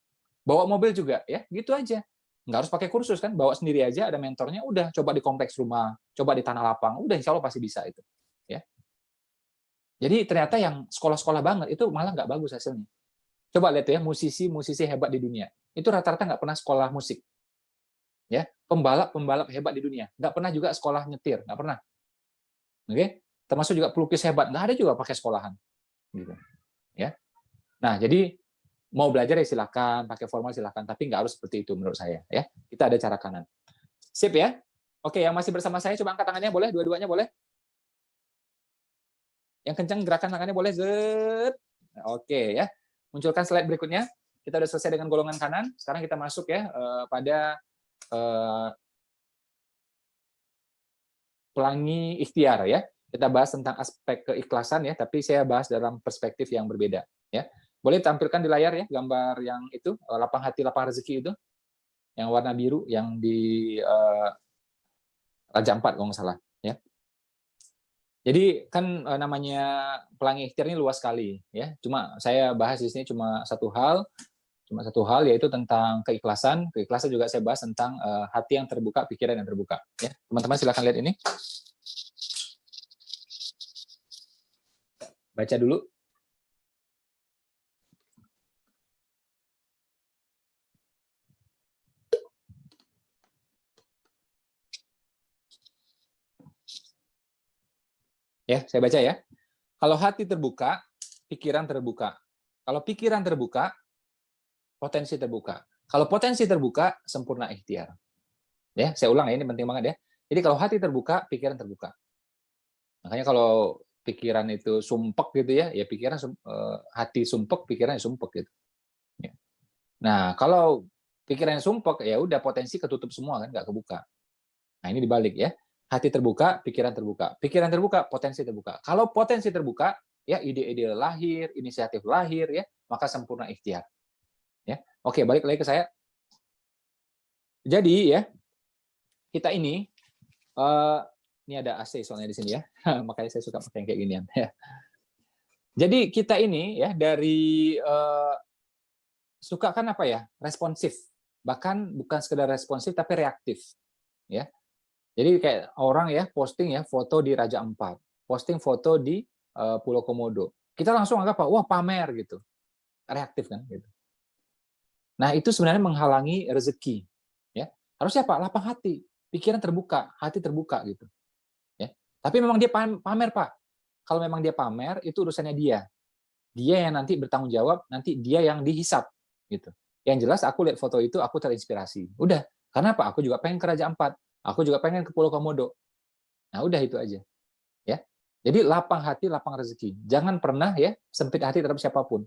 Bawa mobil juga ya, gitu aja. Nggak harus pakai kursus kan, bawa sendiri aja, ada mentornya, udah coba di kompleks rumah, coba di tanah lapang, udah insya Allah pasti bisa itu. Ya. Jadi ternyata yang sekolah-sekolah banget itu malah nggak bagus hasilnya. Coba lihat ya, musisi-musisi hebat di dunia, itu rata-rata nggak pernah sekolah musik. Ya, pembalap hebat di dunia, nggak pernah juga sekolah nyetir, nggak pernah. Oke, termasuk juga pelukis hebat, nggak ada juga pakai sekolahan. Gitu. Ya. Nah, jadi mau belajar ya silakan, pakai formal silakan, tapi nggak harus seperti itu menurut saya. Ya, kita ada cara kanan. Sip ya. Oke, yang masih bersama saya coba angkat tangannya, boleh? Dua-duanya boleh? Yang kencang gerakan tangannya boleh. Zet. Oke ya. Munculkan slide berikutnya. Kita udah selesai dengan golongan kanan. Sekarang kita masuk ya pada pelangi ikhtiar ya. Kita bahas tentang aspek keikhlasan ya, tapi saya bahas dalam perspektif yang berbeda ya. Boleh tampilkan di layar ya gambar yang itu lapang hati lapang rezeki itu yang warna biru yang di Raja Ampat kalau nggak salah ya. Jadi kan namanya pelangi ikhtiar ini luas sekali ya. Cuma saya bahas di sini cuma satu hal yaitu tentang keikhlasan. Keikhlasan juga saya bahas tentang hati yang terbuka, pikiran yang terbuka ya. Teman-teman silakan lihat ini. Baca dulu. Ya, saya baca ya. Kalau hati terbuka, pikiran terbuka. Kalau pikiran terbuka, potensi terbuka. Kalau potensi terbuka, sempurna ikhtiar. Ya, saya ulang ya, ini penting banget ya. Jadi kalau hati terbuka, pikiran terbuka. Makanya kalau pikiran itu sumpek gitu ya, ya pikiran hati sumpek, pikirannya sumpek gitu. Ya. Nah, kalau pikirannya sumpek, ya udah potensi ketutup semua kan, nggak kebuka. Nah, ini dibalik ya. Hati terbuka, pikiran terbuka. Pikiran terbuka, potensi terbuka. Kalau potensi terbuka, ya ide-ide lahir, inisiatif lahir ya, maka sempurna ikhtiar. Ya. Oke, balik lagi ke saya. Jadi ya, kita ini ada AC soalnya di sini ya. Makanya saya suka pakai yang kayak ginian ya. Jadi kita ini ya dari suka kan apa ya? Responsif. Bahkan bukan sekedar responsif tapi reaktif. Ya. Jadi kayak orang ya posting ya foto di Raja Ampat, posting foto di Pulau Komodo. Kita langsung anggap wah pamer gitu. Reaktif kan gitu. Nah, itu sebenarnya menghalangi rezeki, ya. Harusnya Pak, lapang hati, pikiran terbuka, hati terbuka gitu. Ya. Tapi memang dia pamer, Pak. Kalau memang dia pamer, itu urusannya dia. Dia yang nanti bertanggung jawab, nanti dia yang dihisap gitu. Yang jelas aku lihat foto itu aku terinspirasi. Udah. Karena apa? Aku juga pengen ke Raja Ampat. Aku juga pengen ke Pulau Komodo. Nah, udah itu aja. Ya. Jadi lapang hati, lapang rezeki. Jangan pernah ya sempit hati terhadap siapapun.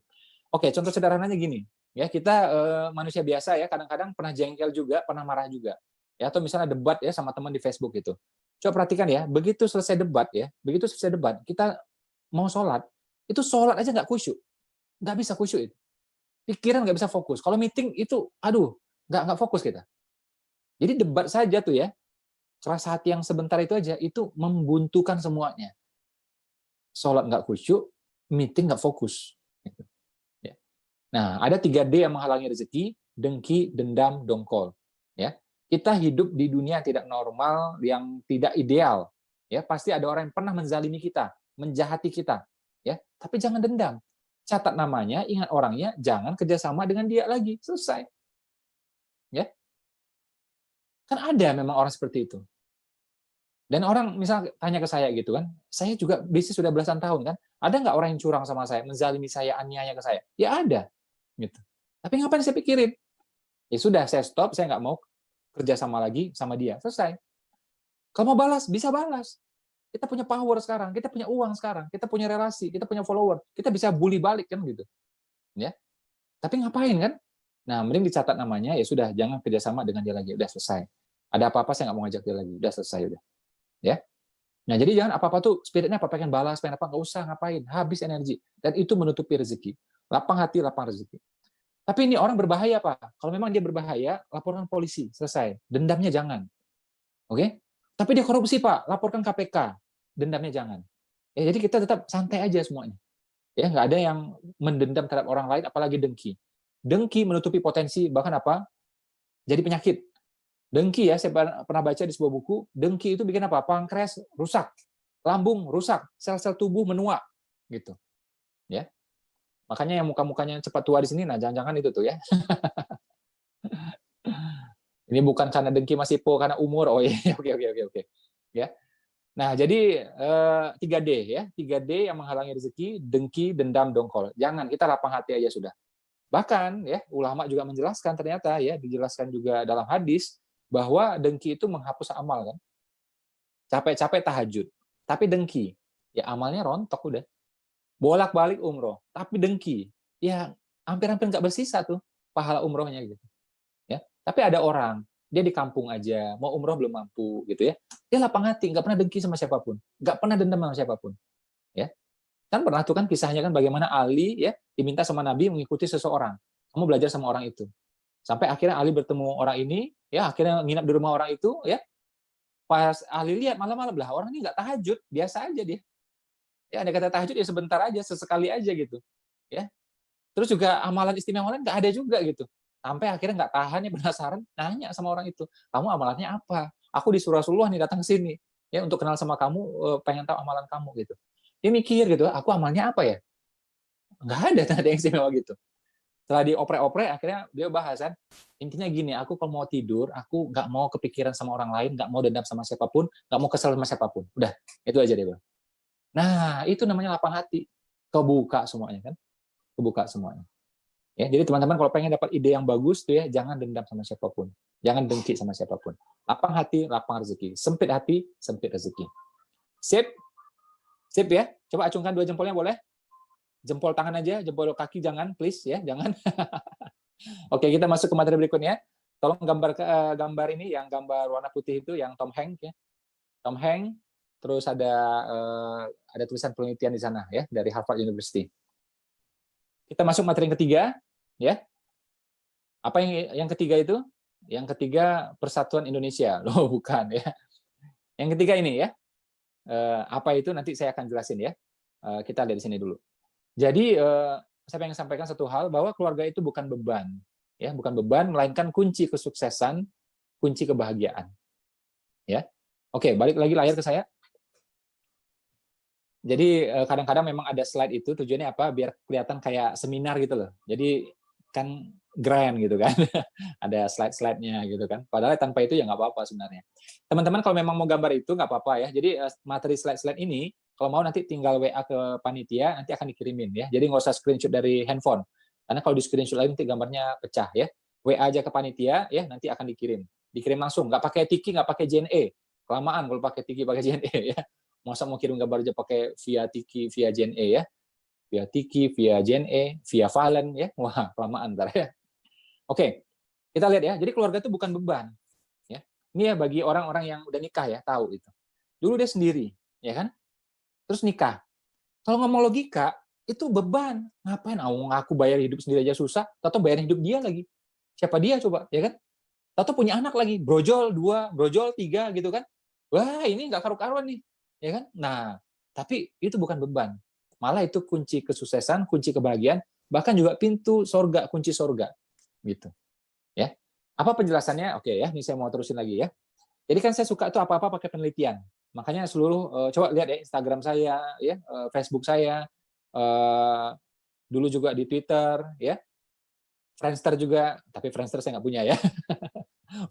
Oke, contoh sederhananya gini. Ya, kita manusia biasa ya, kadang-kadang pernah jengkel juga, pernah marah juga. Ya, atau misalnya debat ya sama teman di Facebook itu. Coba perhatikan ya, begitu selesai debat ya, begitu selesai debat, kita mau sholat, itu sholat aja nggak khusyuk. Nggak bisa khusyuk itu. Pikiran nggak bisa fokus. Kalau meeting itu, aduh, nggak fokus kita. Jadi debat saja tuh ya, keras hati yang sebentar itu aja, itu membuntukan semuanya. Sholat nggak khusyuk, meeting nggak fokus. Ya. Nah, ada 3D yang menghalangi rezeki, dengki, dendam, dongkol. Ya, kita hidup di dunia yang tidak normal, yang tidak ideal. Ya, pasti ada orang yang pernah menzalimi kita, menjahati kita. Ya, tapi jangan dendam. Catat namanya, ingat orangnya, jangan kerjasama dengan dia lagi. Selesai. Ya, kan ada memang orang seperti itu. Dan orang misal tanya ke saya gitu kan, saya juga bisnis sudah belasan tahun kan, ada nggak orang yang curang sama saya, menzalimi saya, aniaya ke saya? Ya ada, gitu. Tapi ngapain saya pikirin? Ya sudah, saya stop, saya nggak mau kerja sama lagi sama dia, selesai. Kalau mau balas, bisa balas. Kita punya power sekarang, kita punya uang sekarang, kita punya relasi, kita punya follower, kita bisa bully balik kan gitu, ya. Tapi ngapain kan? Nah, mending dicatat namanya, ya sudah, jangan kerjasama dengan dia lagi, udah selesai. Ada apa-apa saya nggak mau ngajak dia lagi, udah selesai udah, ya. Nah, jadi jangan apa-apa tuh spiritnya apa pengen balas, pengen apa, nggak usah ngapain, habis energi. Dan itu menutupi rezeki. Lapang hati, lapang rezeki. Tapi ini orang berbahaya, Pak. Kalau memang dia berbahaya, laporkan polisi, selesai. Dendamnya jangan. Oke? Tapi dia korupsi, Pak, laporkan KPK. Dendamnya jangan. Ya, jadi kita tetap santai aja semuanya. Ya, nggak ada yang mendendam terhadap orang lain, apalagi dengki. Dengki menutupi potensi, bahkan apa? Jadi penyakit. Dengki ya, saya pernah baca di sebuah buku, dengki itu bikin apa? Pankreas rusak, lambung rusak, sel-sel tubuh menua, gitu. Ya, makanya yang muka-mukanya cepat tua di sini, nah jangan-jangan itu tuh ya. Ini bukan karena dengki masih po, karena umur. Oh iya, oke. Ya. Nah, jadi 3D ya, 3D yang menghalangi rezeki, dengki, dendam, dongkol. Jangan, kita lapang hati aja sudah. Bahkan ya, ulama juga menjelaskan ternyata ya, dijelaskan juga dalam hadis bahwa dengki itu menghapus amal kan. Capek-capek tahajud, tapi dengki. ya amalnya rontok udah. Bolak-balik umroh, tapi dengki. Ya hampir-hampir nggak bersisa tuh pahala umrohnya gitu. Ya, tapi ada orang dia di kampung aja, mau umroh belum mampu gitu ya. Dia lapang hati, nggak pernah dengki sama siapapun, nggak pernah dendam sama siapapun. Ya, kan pernah tuh kan kisahnya kan bagaimana Ali ya diminta sama Nabi mengikuti seseorang. Kamu belajar sama orang itu. Sampai akhirnya Ali bertemu orang ini, ya akhirnya nginap di rumah orang itu, ya. Pas Ali lihat malam-malam lah orang ini nggak tahajud, biasa aja dia. Ya ada kata tahajud ya sebentar aja, sesekali aja gitu. Ya. Terus juga amalan istimewa lain nggak ada juga gitu. Sampai akhirnya nggak tahan ya penasaran, nanya sama orang itu, kamu amalannya apa? Aku disuruh Rasulullah nih datang sini, ya untuk kenal sama kamu, pengen tahu amalan kamu gitu. Dia mikir gitu, aku amalnya apa ya? Nggak ada yang istimewa gitu. Setelah dioprek-oprek, akhirnya dia bahas kan, intinya gini, aku kalau mau tidur, aku nggak mau kepikiran sama orang lain, nggak mau dendam sama siapapun, nggak mau kesel sama siapapun. Udah, itu aja dia bilang. Nah, itu namanya lapang hati. Kebuka semuanya kan, kebuka semuanya. Ya, jadi teman-teman kalau pengen dapat ide yang bagus tuh ya, jangan dendam sama siapapun, jangan dengki sama siapapun. Lapang hati, lapang rezeki. Sempit hati, sempit rezeki. Sip, sip ya. Coba acungkan 2 jempolnya boleh? Jempol tangan aja, jempol kaki jangan, please ya, jangan. Oke, kita masuk ke materi berikutnya. Tolong gambar ini yang gambar warna putih itu yang Tom Hanks ya. Tom Hanks, terus ada tulisan penelitian di sana ya dari Harvard University. Kita masuk materi yang ketiga ya. Apa yang ketiga itu? Yang ketiga Persatuan Indonesia. Loh, bukan ya. Yang ketiga ini ya. Apa itu nanti saya akan jelasin ya. Kita lihat di sini dulu. Jadi saya ingin sampaikan satu hal bahwa keluarga itu bukan beban, ya, bukan beban, melainkan kunci kesuksesan, kunci kebahagiaan. Ya, oke, balik lagi layar ke saya. Jadi kadang-kadang memang ada slide itu tujuannya apa? Biar kelihatan kayak seminar gitu loh. Jadi kan grand gitu kan, ada slide-slide-nya gitu kan. Padahal tanpa itu ya nggak apa-apa sebenarnya. Teman-teman kalau memang mau gambar itu nggak apa-apa ya. Jadi materi slide-slide ini kalau mau nanti tinggal WA ke panitia, nanti akan dikirimin ya. Jadi nggak usah screenshot dari handphone. Karena kalau di screenshot lagi nanti gambarnya pecah ya. WA aja ke panitia ya, nanti akan dikirim. Dikirim langsung, nggak pakai Tiki, nggak pakai JNE. Kelamaan kalau pakai Tiki, pakai JNE ya. Masa mau kirim gambar aja pakai via Tiki, via JNE ya. Via Tiki, via JNE, via Valen ya. Wah, kelamaan ntar ya. Oke, kita lihat ya. Jadi keluarga itu bukan beban. Ya. Ini ya bagi orang-orang yang udah nikah ya, tahu itu. Dulu dia sendiri, ya kan? Terus nikah. Kalau ngomong logika, itu beban. Ngapain aku bayar hidup sendiri aja susah, atau bayar hidup dia lagi. Siapa dia coba, ya kan? Atau punya anak lagi, brojol 2, brojol 3 gitu kan. Wah, ini nggak karu-karuan nih. Ya kan? Nah, tapi itu bukan beban. Malah itu kunci kesuksesan, kunci kebahagiaan, bahkan juga pintu sorga, kunci sorga. Gitu. Ya. Apa penjelasannya? Oke ya, ini saya mau terusin lagi ya. Jadi kan saya suka tuh apa-apa pakai penelitian. Makanya seluruh coba lihat ya Instagram saya, ya Facebook saya, dulu juga di Twitter, ya Friendster juga, tapi Friendster saya nggak punya ya.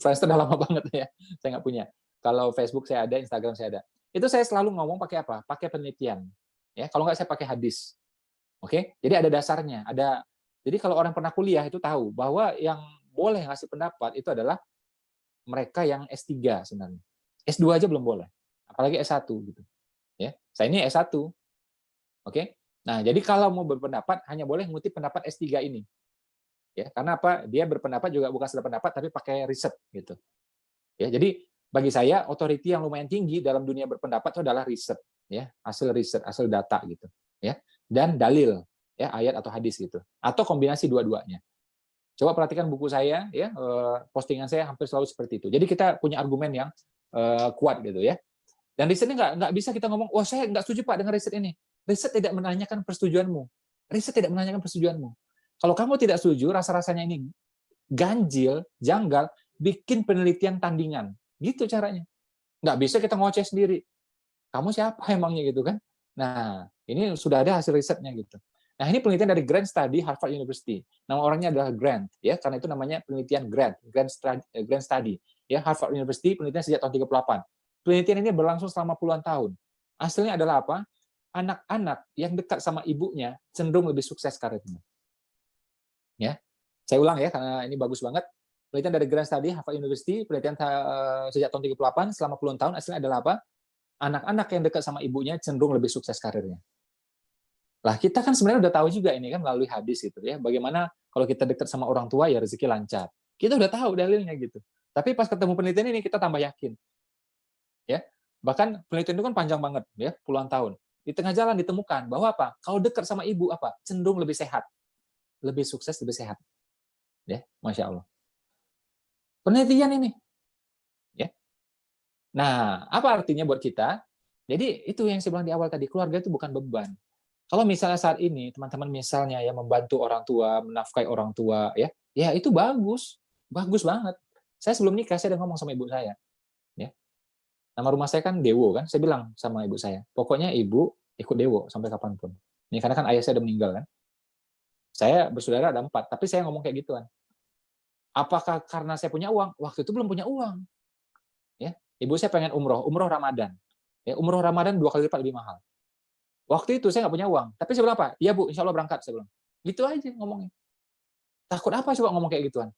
Friendster udah lama banget ya, saya nggak punya. Kalau Facebook saya ada, Instagram saya ada. Itu saya selalu ngomong pakai apa? Pakai penelitian. Ya, kalau nggak saya pakai hadis. Oke, jadi ada dasarnya. Jadi kalau orang pernah kuliah itu tahu bahwa yang boleh ngasih pendapat itu adalah mereka yang S3 sebenarnya. S2 aja belum boleh. Apalagi S1 gitu. Ya. Saya ini S1. Oke. Nah, jadi kalau mau berpendapat hanya boleh ngutip pendapat S3 ini. Ya, karena apa? Dia berpendapat juga bukan sekedar pendapat tapi pakai riset gitu. Ya, jadi bagi saya authority yang lumayan tinggi dalam dunia berpendapat itu adalah riset, ya, hasil riset, hasil data gitu, ya. Dan dalil, ya, ayat atau hadis gitu. Atau kombinasi dua-duanya. Coba perhatikan buku saya, ya, postingan saya hampir selalu seperti itu. Jadi kita punya argumen yang kuat gitu ya. Dan risetnya nggak bisa kita ngomong, wah saya nggak setuju Pak dengan riset ini. Riset tidak menanyakan persetujuanmu. Riset tidak menanyakan persetujuanmu. Kalau kamu tidak setuju, rasa-rasanya ini ganjil, janggal, bikin penelitian tandingan. Gitu caranya. Nggak bisa kita ngoceh sendiri. Kamu siapa emangnya gitu kan? Nah, ini sudah ada hasil risetnya gitu. Nah, ini penelitian dari Grant Study Harvard University. Nama orangnya adalah Grant, ya, karena itu namanya penelitian Grant Study, ya, Harvard University, penelitian sejak tahun 38. Penelitian ini berlangsung selama puluhan tahun. Hasilnya adalah apa? Anak-anak yang dekat sama ibunya cenderung lebih sukses karirnya. Ya, saya ulang ya karena ini bagus banget. Penelitian dari Grant Study Harvard University, penelitian sejak tahun 38 selama puluhan tahun, hasilnya adalah apa? anak-anak yang dekat sama ibunya cenderung lebih sukses karirnya. Lah kita kan sebenarnya udah tahu juga ini kan melalui hadis itu ya, bagaimana kalau kita dekat sama orang tua ya rezeki lancar. Kita udah tahu dalilnya gitu. Tapi pas ketemu penelitian ini kita tambah yakin. Ya. Bahkan penelitian itu kan panjang banget ya, puluhan tahun. Di tengah jalan ditemukan bahwa apa? Kalau dekat sama ibu apa? Cenderung lebih sehat. Lebih sukses, lebih sehat. Ya, Masya Allah. Penelitian ini. Ya. Nah, apa artinya buat kita? Jadi itu yang saya bilang di awal tadi, keluarga itu bukan beban. Kalau misalnya saat ini teman-teman misalnya ya membantu orang tua, menafkahi orang tua ya itu bagus, bagus banget. Saya sebelum nikah saya udah ngomong sama ibu saya, ya. Nama rumah saya kan Dewo kan, saya bilang sama ibu saya, pokoknya ibu ikut Dewo sampai kapanpun. Ini karena kan ayah saya udah meninggal kan. Saya bersaudara ada 4, tapi saya ngomong kayak gituan. Apakah karena saya punya uang? Waktu itu belum punya uang. Ya, ibu saya pengen umroh Ramadan. Ya, umroh Ramadan 2 kali lipat lebih mahal. Waktu itu saya nggak punya uang, tapi saya bilang apa? Iya Bu, insya Allah berangkat, saya bilang. Gitu aja ngomongnya. Takut apa coba ngomong kayak gituan?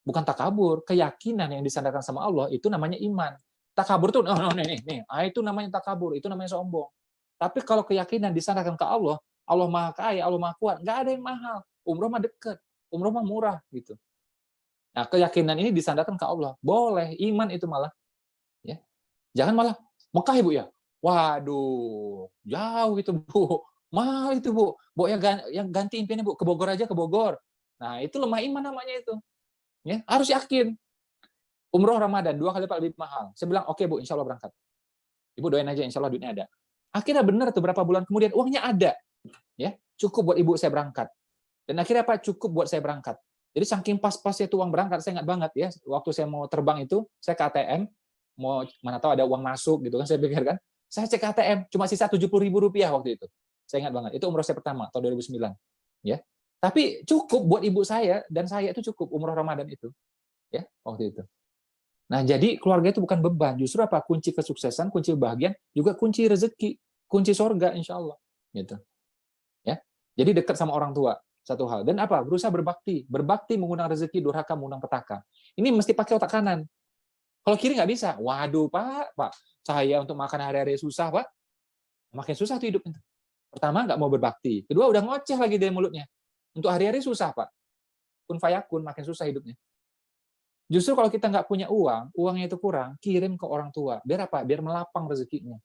Bukan takabur, keyakinan yang disandarkan sama Allah itu namanya iman. Takabur tuh, itu namanya takabur, itu namanya sombong. Tapi kalau keyakinan disandarkan ke Allah, Allah Maha Kaya, Allah Maha Kuat, nggak ada yang mahal. Umroh mah deket, umroh mah murah gitu. Nah, keyakinan ini disandarkan ke Allah. Boleh, iman itu malah. Ya. Jangan malah, Mekah Ibu ya? Waduh, jauh itu Bu. Mahal itu Bu. Bu yang ganti impiannya Bu, ke Bogor aja ke Bogor. Nah, itu lemah iman namanya itu. Ya, harus yakin. Umroh Ramadan 2 kali lipat lebih mahal. Saya bilang, oke Bu, insya Allah berangkat. Ibu doain aja, insya Allah duitnya ada. Akhirnya benar tuh berapa bulan kemudian uangnya ada. Ya, cukup buat ibu saya berangkat. Dan akhirnya apa? Cukup buat saya berangkat. Jadi saking pas-pasnya itu uang berangkat, saya ingat banget ya, waktu saya mau terbang itu, saya ke ATM, mau mana tahu ada uang masuk gitu kan, saya pikir kan, saya cek ke ATM, cuma sisa Rp70.000 waktu itu. Saya ingat banget, itu umroh saya pertama, tahun 2009. Ya. Tapi cukup buat ibu saya, dan saya itu cukup umroh Ramadan itu. Ya, waktu itu. Nah, jadi keluarga itu bukan beban, justru apa? Kunci kesuksesan, kunci kebahagiaan, juga kunci rezeki, kunci sorga, insya Allah. Gitu. Ya. Jadi dekat sama orang tua. Satu hal. Dan apa? Berusaha berbakti. Berbakti mengundang rezeki, durhaka mengundang petaka. Ini mesti pakai otak kanan. Kalau kiri nggak bisa. Waduh, Pak. Saya untuk makan hari-hari susah, Pak. Makin susah tuh hidup itu. Pertama, nggak mau berbakti. Kedua, udah ngoceh lagi dari mulutnya. Untuk hari-hari susah, Pak. Kun fayakun, makin susah hidupnya. Justru kalau kita nggak punya uang, uangnya itu kurang, kirim ke orang tua. Biar apa? Biar melapang rezekinya.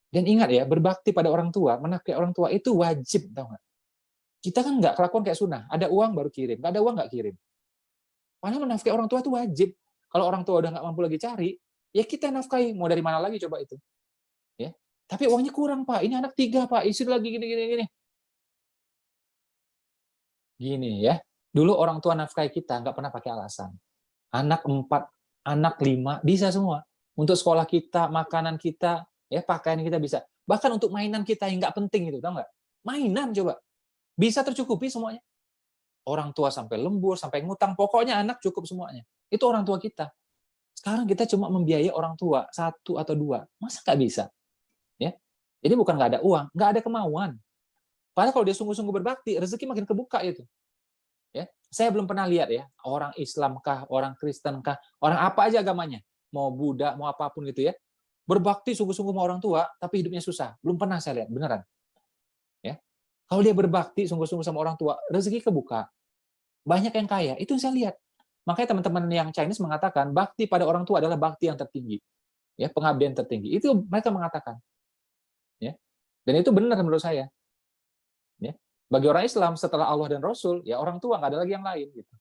Dan ingat ya, berbakti pada orang tua, menafkahi orang tua, itu wajib, tahu nggak? Kita kan nggak kelakuan kayak sunnah. Ada uang baru kirim, nggak ada uang nggak kirim. Padahal menafkahi orang tua itu wajib. Kalau orang tua udah nggak mampu lagi cari, ya kita nafkahi. Mau dari mana lagi coba itu? Ya. Tapi uangnya kurang Pak. Ini anak 3 Pak. Istri lagi gini. Gini ya. Dulu orang tua nafkahi kita nggak pernah pakai alasan. Anak 4, anak 5 bisa semua. Untuk sekolah kita, makanan kita, ya pakaian kita bisa. Bahkan untuk mainan kita yang nggak penting itu, tahu nggak? Mainan coba. Bisa tercukupi semuanya. Orang tua sampai lembur, sampai ngutang, pokoknya anak cukup semuanya. Itu orang tua kita. Sekarang kita cuma membiayai orang tua 1 atau 2. Masa nggak bisa? Ya. Jadi bukan nggak ada uang, nggak ada kemauan. Padahal kalau dia sungguh-sungguh berbakti, rezeki makin kebuka itu. Ya. Saya belum pernah lihat ya, orang Islam kah, orang Kristen kah, orang apa aja agamanya, mau Buddha, mau apapun gitu ya, berbakti sungguh-sungguh sama orang tua, tapi hidupnya susah. Belum pernah saya lihat, beneran. Ya. Kalau dia berbakti sungguh-sungguh sama orang tua, rezeki kebuka. Banyak yang kaya, itu yang saya lihat. Makanya teman-teman yang Chinese mengatakan bakti pada orang tua adalah bakti yang tertinggi. Ya, pengabdian tertinggi. Itu mereka mengatakan. Ya. Dan itu benar menurut saya. Ya. Bagi orang Islam setelah Allah dan Rasul, ya orang tua nggak ada lagi yang lain gitu.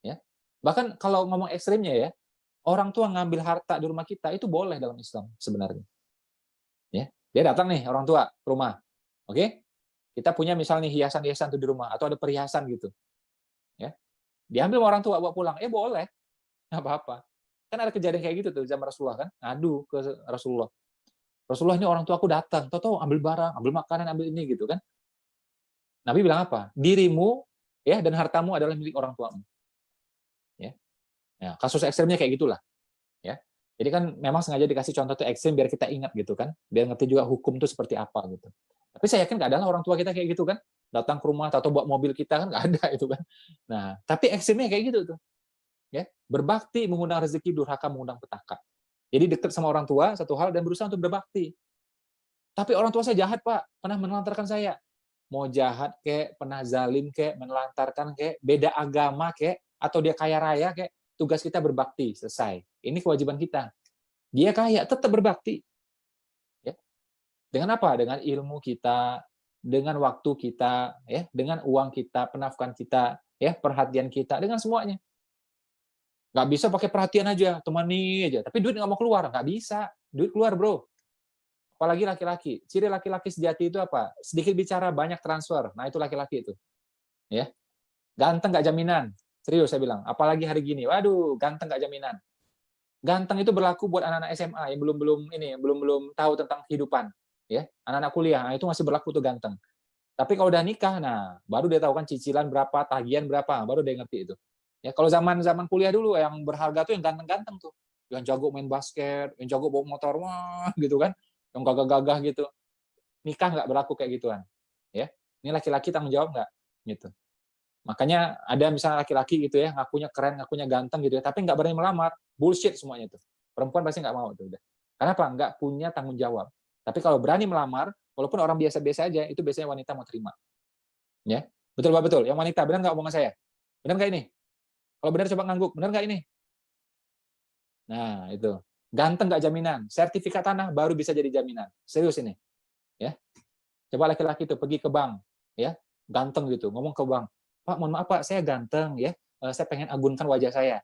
Ya. Bahkan kalau ngomong ekstrimnya ya, orang tua ngambil harta di rumah kita itu boleh dalam Islam sebenarnya. Ya. Dia datang nih orang tua ke rumah. Oke? Kita punya misalnya hiasan-hiasan tuh di rumah atau ada perhiasan gitu. Ya. Diambil sama orang tua bawa pulang, boleh, nggak apa-apa. Kan ada kejadian kayak gitu tuh zaman Rasulullah kan, ngadu ke Rasulullah. Rasulullah ini orang tua aku datang, tahu-tahu ambil barang, ambil makanan, ambil ini gitu kan. Nabi bilang apa? Dirimu ya dan hartamu adalah milik orang tuamu. Ya. Ya, kasus ekstrimnya kayak gitulah. Ya. Jadi kan memang sengaja dikasih contoh tuh ekstrim biar kita ingat gitu kan, biar ngerti juga hukum itu seperti apa gitu. Tapi saya yakin nggak ada orang tua kita kayak gitu kan, datang ke rumah atau bawa mobil kita kan nggak ada itu kan. Nah, tapi ekstrimnya kayak gitu tuh. Ya, berbakti mengundang rezeki, durhaka mengundang petaka. Jadi dekat sama orang tua satu hal dan berusaha untuk berbakti. Tapi orang tua saya jahat, Pak, pernah menelantarkan saya. Mau jahat kek, pernah zalim kek, menelantarkan kek, beda agama kek, atau dia kaya raya kek, tugas kita berbakti, selesai. Ini kewajiban kita. Dia kaya, tetap berbakti. Ya. Dengan apa? Dengan ilmu kita, dengan waktu kita, ya, dengan uang kita, penafkahan kita, ya, perhatian kita, dengan semuanya. Nggak bisa pakai perhatian aja, temani aja. Tapi duit nggak mau keluar, nggak bisa. Duit keluar, bro. Apalagi laki-laki. Ciri laki-laki sejati itu apa? Sedikit bicara, banyak transfer. Nah, itu laki-laki itu. Ya. Ganteng nggak jaminan. Serius saya bilang. Apalagi hari gini. Waduh, ganteng nggak jaminan. Ganteng itu berlaku buat anak-anak SMA yang belum tahu tentang kehidupan. Ya, anak-anak kuliah, nah, itu masih berlaku tuh ganteng. Tapi kalau udah nikah, nah baru dia tahu kan cicilan berapa, tagihan berapa, baru dia ngerti itu. Ya, kalau zaman kuliah dulu yang berharga tuh yang ganteng-ganteng tuh, yang jago main basket, yang jago bawa motor, wah gitu kan, yang gagah-gagah gitu. Nikah nggak berlaku kayak gituan. Ya, ini laki-laki tanggung jawab nggak? Gitu. Makanya ada misalnya laki-laki gitu ya, ngakunya keren, ngakunya ganteng gitu ya, tapi nggak berani melamar, bullshit semuanya tuh. Perempuan pasti nggak mau tuh udah. Kenapa? Nggak punya tanggung jawab. Tapi kalau berani melamar, walaupun orang biasa-biasa aja, itu biasanya wanita mau terima. Ya, betul Pak, betul. Yang wanita, benar nggak omongan saya? Benar nggak ini? Kalau benar coba ngangguk, benar nggak ini? Nah, itu. Ganteng nggak jaminan. Sertifikat tanah baru bisa jadi jaminan. Serius ini. Ya. Coba laki-laki itu pergi ke bank, ya, ganteng gitu, ngomong ke bank, Pak, mohon maaf Pak, saya ganteng ya, saya pengen agunkan wajah saya.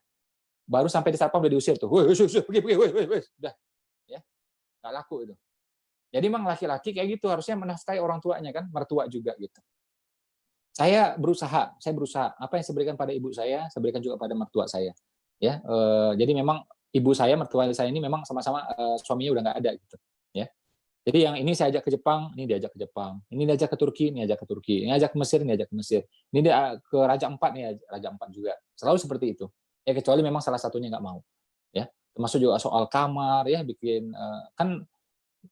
Baru sampai di satpam udah diusir tuh, pergi, udah, ya, nggak laku itu. Jadi memang laki-laki kayak gitu harusnya menafkahi orang tuanya kan, mertua juga gitu. Saya berusaha, apa yang saya berikan pada ibu saya berikan juga pada mertua saya. Ya, jadi memang ibu saya, mertua saya ini memang sama-sama suaminya udah nggak ada gitu. Ya, jadi yang ini saya ajak ke Jepang, ini diajak ke Jepang. Ini diajak ke Turki, ini ajak ke Turki. Ini ajak ke Mesir, ini ajak ke Mesir. Ini dia ke Raja Empat, nih Raja Empat juga. Selalu seperti itu. Ya kecuali memang salah satunya nggak mau. Ya, termasuk juga soal kamar, ya bikin kan.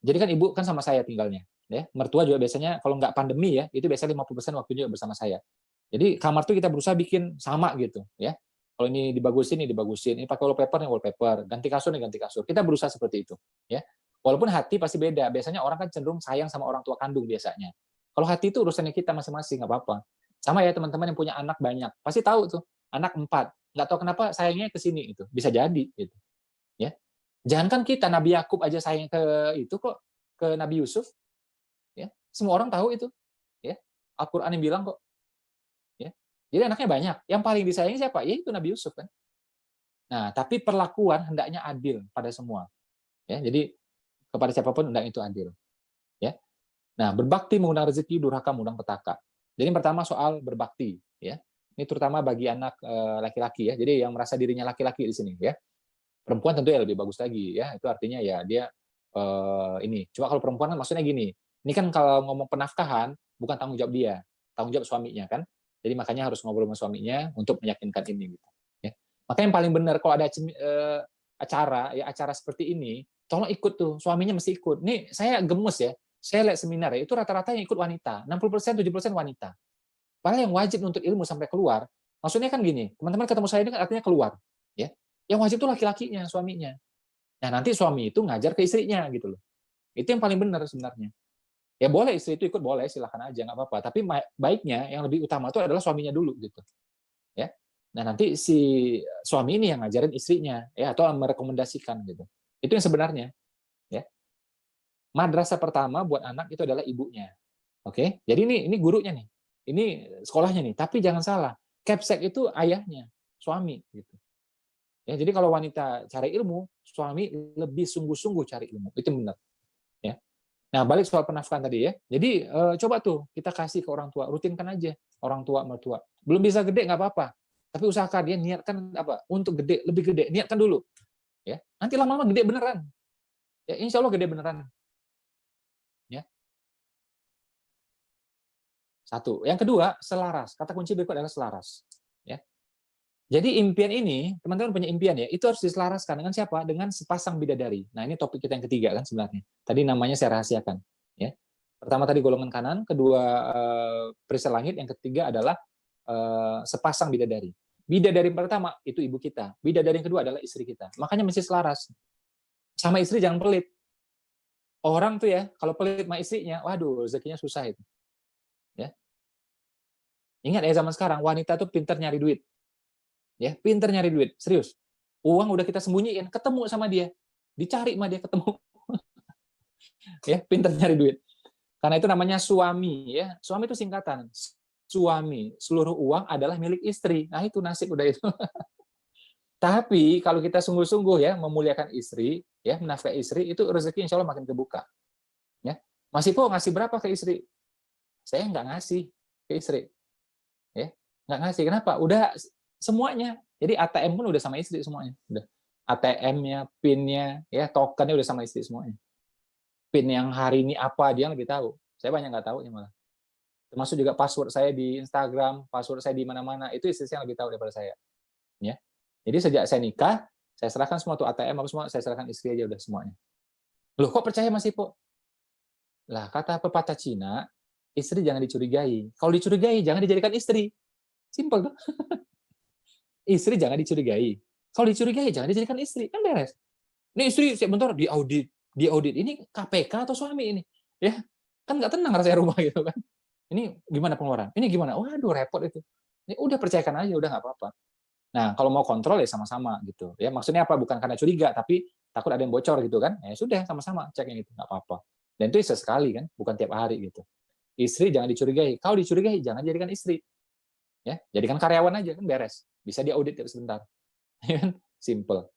Jadi kan ibu kan sama saya tinggalnya. Ya, mertua juga biasanya kalau nggak pandemi ya, itu biasanya 50% waktunya bersama saya. Jadi kamar tuh kita berusaha bikin sama gitu. Ya, kalau ini dibagusin, ini dibagusin. Ini pakai wallpaper, ini wallpaper. Ganti kasur, ini ganti kasur. Kita berusaha seperti itu. Ya, walaupun hati pasti beda. Biasanya orang kan cenderung sayang sama orang tua kandung biasanya. Kalau hati itu urusannya kita masing-masing, nggak apa-apa. Sama ya teman-teman yang punya anak banyak, pasti tahu tuh anak 4. Nggak tahu kenapa sayangnya ke sini itu. Bisa jadi gitu. Ya. Jangankan kita, Nabi Yakub aja sayang ke itu kok, ke Nabi Yusuf. Ya. Semua orang tahu itu. Ya. Al-Qur'an yang bilang kok. Ya. Jadi anaknya banyak. Yang paling disayangi siapa? Ya itu Nabi Yusuf kan. Nah, tapi perlakuan hendaknya adil pada semua. Ya, jadi kepada siapapun hendaknya itu adil. Ya. Nah, berbakti mengundang rezeki, durhaka mengundang petaka. Jadi yang pertama soal berbakti, ya. Ini terutama bagi anak laki-laki ya. Jadi yang merasa dirinya laki-laki di sini ya. Perempuan tentu ya lebih bagus lagi ya. Itu artinya ya dia ini. Cuma kalau perempuan kan maksudnya gini. Ini kan kalau ngomong penafkahan bukan tanggung jawab dia, tanggung jawab suaminya kan. Jadi makanya harus ngobrol sama suaminya untuk meyakinkan ini gitu. Ya. Makanya yang paling benar kalau ada acara seperti ini, tolong ikut tuh, suaminya mesti ikut. Nih saya gemes ya. Saya lihat seminar ya, itu rata-rata yang ikut wanita, 60%, 70% wanita. Padahal yang wajib nuntut ilmu sampai keluar, maksudnya kan gini, teman-teman ketemu saya ini kan artinya keluar. Ya. Yang wajib itu laki-lakinya, suaminya. Nah, nanti suami itu ngajar ke istrinya gitu loh. Itu yang paling benar sebenarnya. Ya boleh istri itu ikut, boleh, silakan aja, nggak apa-apa. Tapi baiknya yang lebih utama itu adalah suaminya dulu gitu. Ya. Nah, nanti si suami ini yang ngajarin istrinya ya atau merekomendasikan gitu. Itu yang sebenarnya, ya. Madrasah pertama buat anak itu adalah ibunya. Oke? Jadi ini gurunya nih. Ini sekolahnya nih, tapi jangan salah. Capsek itu ayahnya, suami gitu. Ya, jadi kalau wanita cari ilmu, suami lebih sungguh-sungguh cari ilmu. Itu benar. Ya. Nah, balik soal penafkahan tadi ya. Jadi coba tuh kita kasih ke orang tua, rutinkan aja orang tua mertua. Belum bisa gede nggak apa-apa. Tapi usahakan dia niatkan apa? Untuk gede, lebih gede, niatkan dulu. Ya. Nanti lama-lama gede beneran. Ya, insya Allah gede beneran. Ya. Satu. Yang kedua, selaras. Kata kunci berikut adalah selaras. Ya. Jadi impian ini, teman-teman punya impian ya, itu harus diselaraskan dengan siapa? Dengan sepasang bidadari. Nah, ini topik kita yang ketiga kan sebenarnya. Tadi namanya saya rahasiakan. Ya. Pertama tadi golongan kanan, kedua perisai langit, yang ketiga adalah sepasang bidadari. Bidadari pertama itu ibu kita, bidadari yang kedua adalah istri kita. Makanya mesti selaras. Sama istri jangan pelit. Orang tuh ya, kalau pelit sama istrinya, waduh, rezekinya susah itu. Ya. Ingat ya zaman sekarang, wanita tuh pintar nyari duit. Ya, pintar nyari duit, serius. Uang udah kita sembunyiin, ketemu sama dia. Dicari sama dia, ketemu. Ya, pintar nyari duit. Karena itu namanya suami, ya. Suami itu singkatan. Suami, seluruh uang adalah milik istri. Nah, itu nasib udah itu. Tapi kalau kita sungguh-sungguh ya memuliakan istri, ya menafkahi istri, itu rezeki insya Allah makin kebuka. Ya, Mas Ipo ngasih berapa ke istri? Saya nggak ngasih ke istri, ya nggak ngasih. Kenapa? Udah semuanya. Jadi ATM pun udah sama istri semuanya. Udah ATM-nya, PIN-nya, ya tokennya udah sama istri semuanya. PIN yang hari ini apa dia lebih tahu. Saya banyak nggak tahu ya malah. Termasuk juga password saya di Instagram, password saya di mana-mana, itu istri saya lebih tahu daripada saya. Ya. Jadi sejak saya nikah, saya serahkan semua tuh ATM apa semua, saya serahkan istri aja udah semuanya. Loh kok percaya Mas Ipo? Lah kata pepatah Cina, istri jangan dicurigai. Kalau dicurigai jangan dijadikan istri. Simpel tuh. Istri jangan dicurigai. Kalau dicurigai jangan dijadikan istri. Kan beres. Ini istri sebentar diaudit. Diaudit ini KPK atau suami ini? Ya. Kan nggak tenang rasanya rumah gitu kan. Ini gimana pengeluaran? Ini gimana? Waduh repot itu. Ini udah percayakan aja udah nggak apa-apa. Nah, kalau mau kontrol ya sama-sama gitu. Ya, maksudnya apa? Bukan karena curiga, tapi takut ada yang bocor gitu kan. Ya sudah sama-sama cek yang itu, nggak apa-apa. Dan itu sesekali kan, bukan tiap hari gitu. Istri jangan dicurigai. Kalau dicurigai jangan jadikan istri. Ya, jadikan karyawan aja kan beres. Bisa diaudit sebentar. Simple.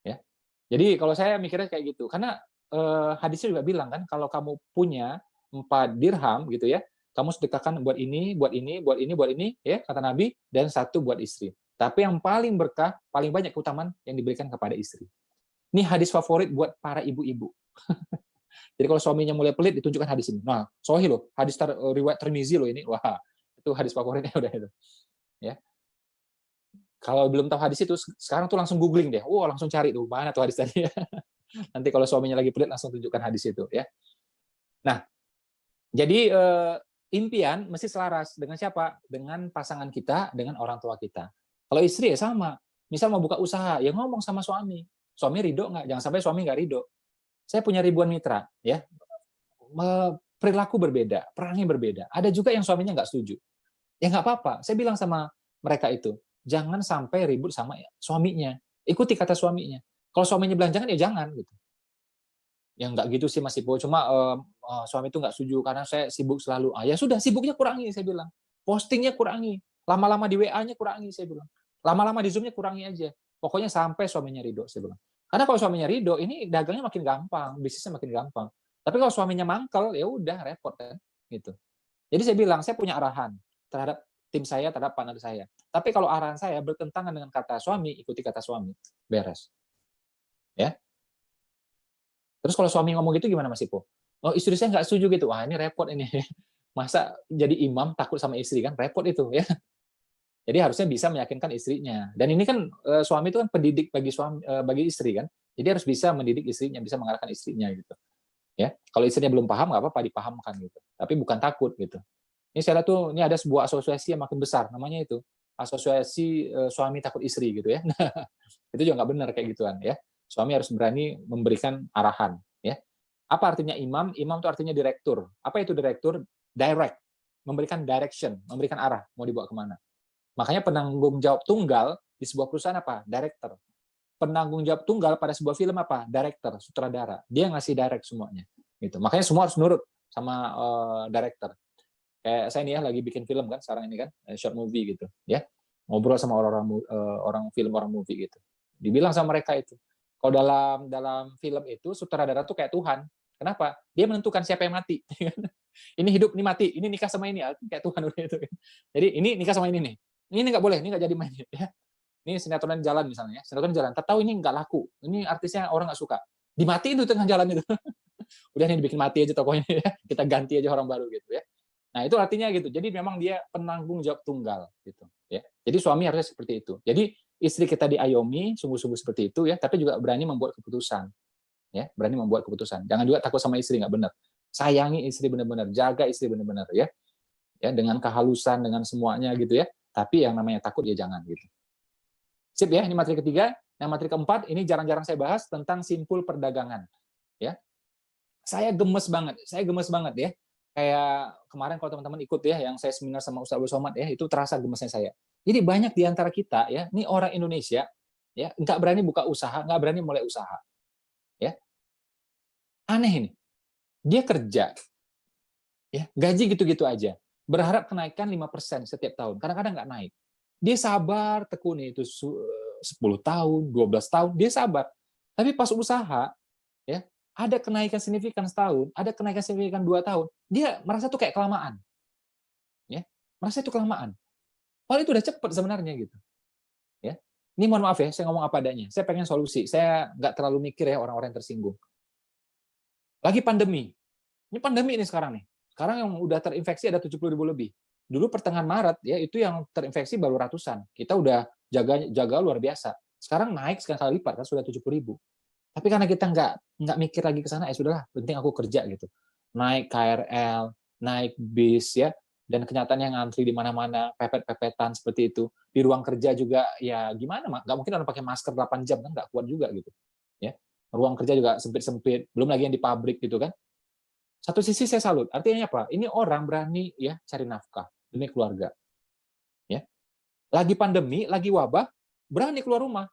Ya. Jadi kalau saya mikirnya kayak gitu, karena hadisnya juga bilang kan kalau kamu punya 4 dirham gitu ya, kamu sedekahkan buat ini, buat ini, buat ini, buat ini ya kata Nabi, dan 1 buat istri. Tapi yang paling berkah, paling banyak keutamaan yang diberikan kepada istri. Ini hadis favorit buat para ibu-ibu. Jadi kalau suaminya mulai pelit, ditunjukkan hadis ini. Nah, sahih loh, hadis riwayat Tirmizi loh ini. Wah, itu hadis favoritnya udah itu. Ya. Kalau belum tahu hadis itu, sekarang tuh langsung googling deh. Wah, langsung cari tuh mana tuh hadis tadi. Nanti kalau suaminya lagi pelit, langsung tunjukkan hadis itu. Ya. Nah, jadi impian mesti selaras dengan siapa? Dengan pasangan kita, dengan orang tua kita. Kalau istri ya sama. Misal mau buka usaha, ya ngomong sama suami. Suami ridho nggak? Jangan sampai suami nggak ridho. Saya punya ribuan mitra, ya perilaku berbeda, perangai berbeda. Ada juga yang suaminya nggak setuju. Ya nggak apa-apa. Saya bilang sama mereka itu, jangan sampai ribut sama suaminya. Ikuti kata suaminya. Kalau suaminya bilang jangan, ya jangan. Gitu. Ya nggak gitu sih Mas Ipo. Cuma suami itu nggak setuju karena saya sibuk selalu. Ya sudah, sibuknya kurangi, saya bilang. Postingnya kurangi. Lama-lama di WA-nya kurangi, saya bilang. Lama-lama di Zoom-nya kurangi aja. Pokoknya sampai suaminya ridho, saya bilang. Karena kalau suaminya ridho, ini dagangnya makin gampang, bisnisnya makin gampang. Tapi kalau suaminya mangkel, ya udah repot kan, gitu. Jadi saya bilang, saya punya arahan terhadap tim saya, terhadap partner saya. Tapi kalau arahan saya bertentangan dengan kata suami, ikuti kata suami, beres. Ya. Terus kalau suami ngomong gitu gimana Mas Ipo? Oh istri saya nggak setuju gitu, wah ini repot ini. Masa jadi imam takut sama istri kan, repot itu ya. Jadi harusnya bisa meyakinkan istrinya. Dan ini kan suami itu kan pendidik bagi suami bagi istri kan. Jadi harus bisa mendidik istrinya, bisa mengarahkan istrinya gitu. Ya, kalau istrinya belum paham nggak apa-apa dipahamkan gitu. Tapi bukan takut gitu. Ini saya lihat tuh ini ada sebuah asosiasi yang makin besar namanya itu asosiasi suami takut istri gitu ya. Nah, itu juga nggak benar kayak gituan ya. Suami harus berani memberikan arahan ya. Apa artinya imam? Imam itu artinya direktur. Apa itu direktur? Direct, memberikan direction, memberikan arah mau dibawa kemana. Makanya penanggung jawab tunggal di sebuah perusahaan apa? Director. Penanggung jawab tunggal pada sebuah film apa? Director, sutradara. Dia ngasih direct semuanya. Gitu. Makanya semua harus nurut sama director. Kayak saya nih ya lagi bikin film kan sekarang ini kan, short movie gitu, ya. Ngobrol sama orang film, orang movie gitu. Dibilang sama mereka itu. Kalau dalam film itu sutradara tuh kayak Tuhan. Kenapa? Dia menentukan siapa yang mati. Ini hidup, ini mati, ini nikah sama ini, kayak Tuhan udah itu. Jadi ini nikah sama ini nih. Ini nggak boleh, ini nggak jadi main. Ya. Ini sinetron jalan misalnya, sinetron jalan. Tahu ini nggak laku, ini artisnya orang nggak suka. Dimatiin tuh tengah jalan itu. Udah nih dibikin mati aja tokonya ya. Kita ganti aja orang baru gitu ya. Nah itu artinya gitu. Jadi memang dia penanggung jawab tunggal gitu. Ya. Jadi suami harusnya seperti itu. Jadi istri kita diayomi sungguh-sungguh seperti itu ya, tapi juga berani membuat keputusan. Ya, berani membuat keputusan. Jangan juga takut sama istri nggak benar. Sayangi istri benar-benar, jaga istri benar-benar ya. Ya dengan kehalusan, dengan semuanya gitu ya. Tapi yang namanya takut ya jangan gitu. Sip ya, ini materi ketiga. Nah, materi keempat ini jarang-jarang saya bahas tentang simpul perdagangan. Ya, saya gemes banget ya. Kayak kemarin kalau teman-teman ikut ya, yang saya seminar sama Ustaz Abdul Somad ya, itu terasa gemesnya saya. Jadi banyak di antara kita ya, ini orang Indonesia ya, nggak berani buka usaha, nggak berani mulai usaha. Ya, aneh ini. Dia kerja, ya gaji gitu-gitu aja, berharap kenaikan 5% setiap tahun. Kadang-kadang nggak naik. Dia sabar, tekuni itu 10 tahun, 12 tahun, dia sabar. Tapi pas usaha, ya ada kenaikan signifikan setahun, ada kenaikan signifikan 2 tahun, dia merasa tuh kayak kelamaan, ya merasa itu kelamaan. Padahal itu udah cepet sebenarnya gitu, ya. Ini mohon maaf ya, saya ngomong apa adanya. Saya pengen solusi, saya nggak terlalu mikir ya orang-orang yang tersinggung. Lagi pandemi, ini pandemi ini sekarang nih. Sekarang yang udah terinfeksi ada 70.000 lebih. Dulu pertengahan Maret ya itu yang terinfeksi baru ratusan. Kita udah jaga luar biasa. Sekarang naik sekali lipat kan sudah 70.000. Tapi karena kita nggak mikir lagi ke sana, ya sudahlah, penting aku kerja gitu. Naik KRL, naik bis ya, dan kenyataannya ngantri di mana-mana, pepet-pepetan seperti itu. Di ruang kerja juga ya gimana, nggak mungkin orang pakai masker 8 jam kan nggak kuat juga gitu. Ya, ruang kerja juga sempit-sempit, belum lagi yang di pabrik gitu kan. Satu sisi saya salut, artinya apa? Ini orang berani ya cari nafkah demi keluarga. Ya, lagi pandemi, lagi wabah, berani keluar rumah,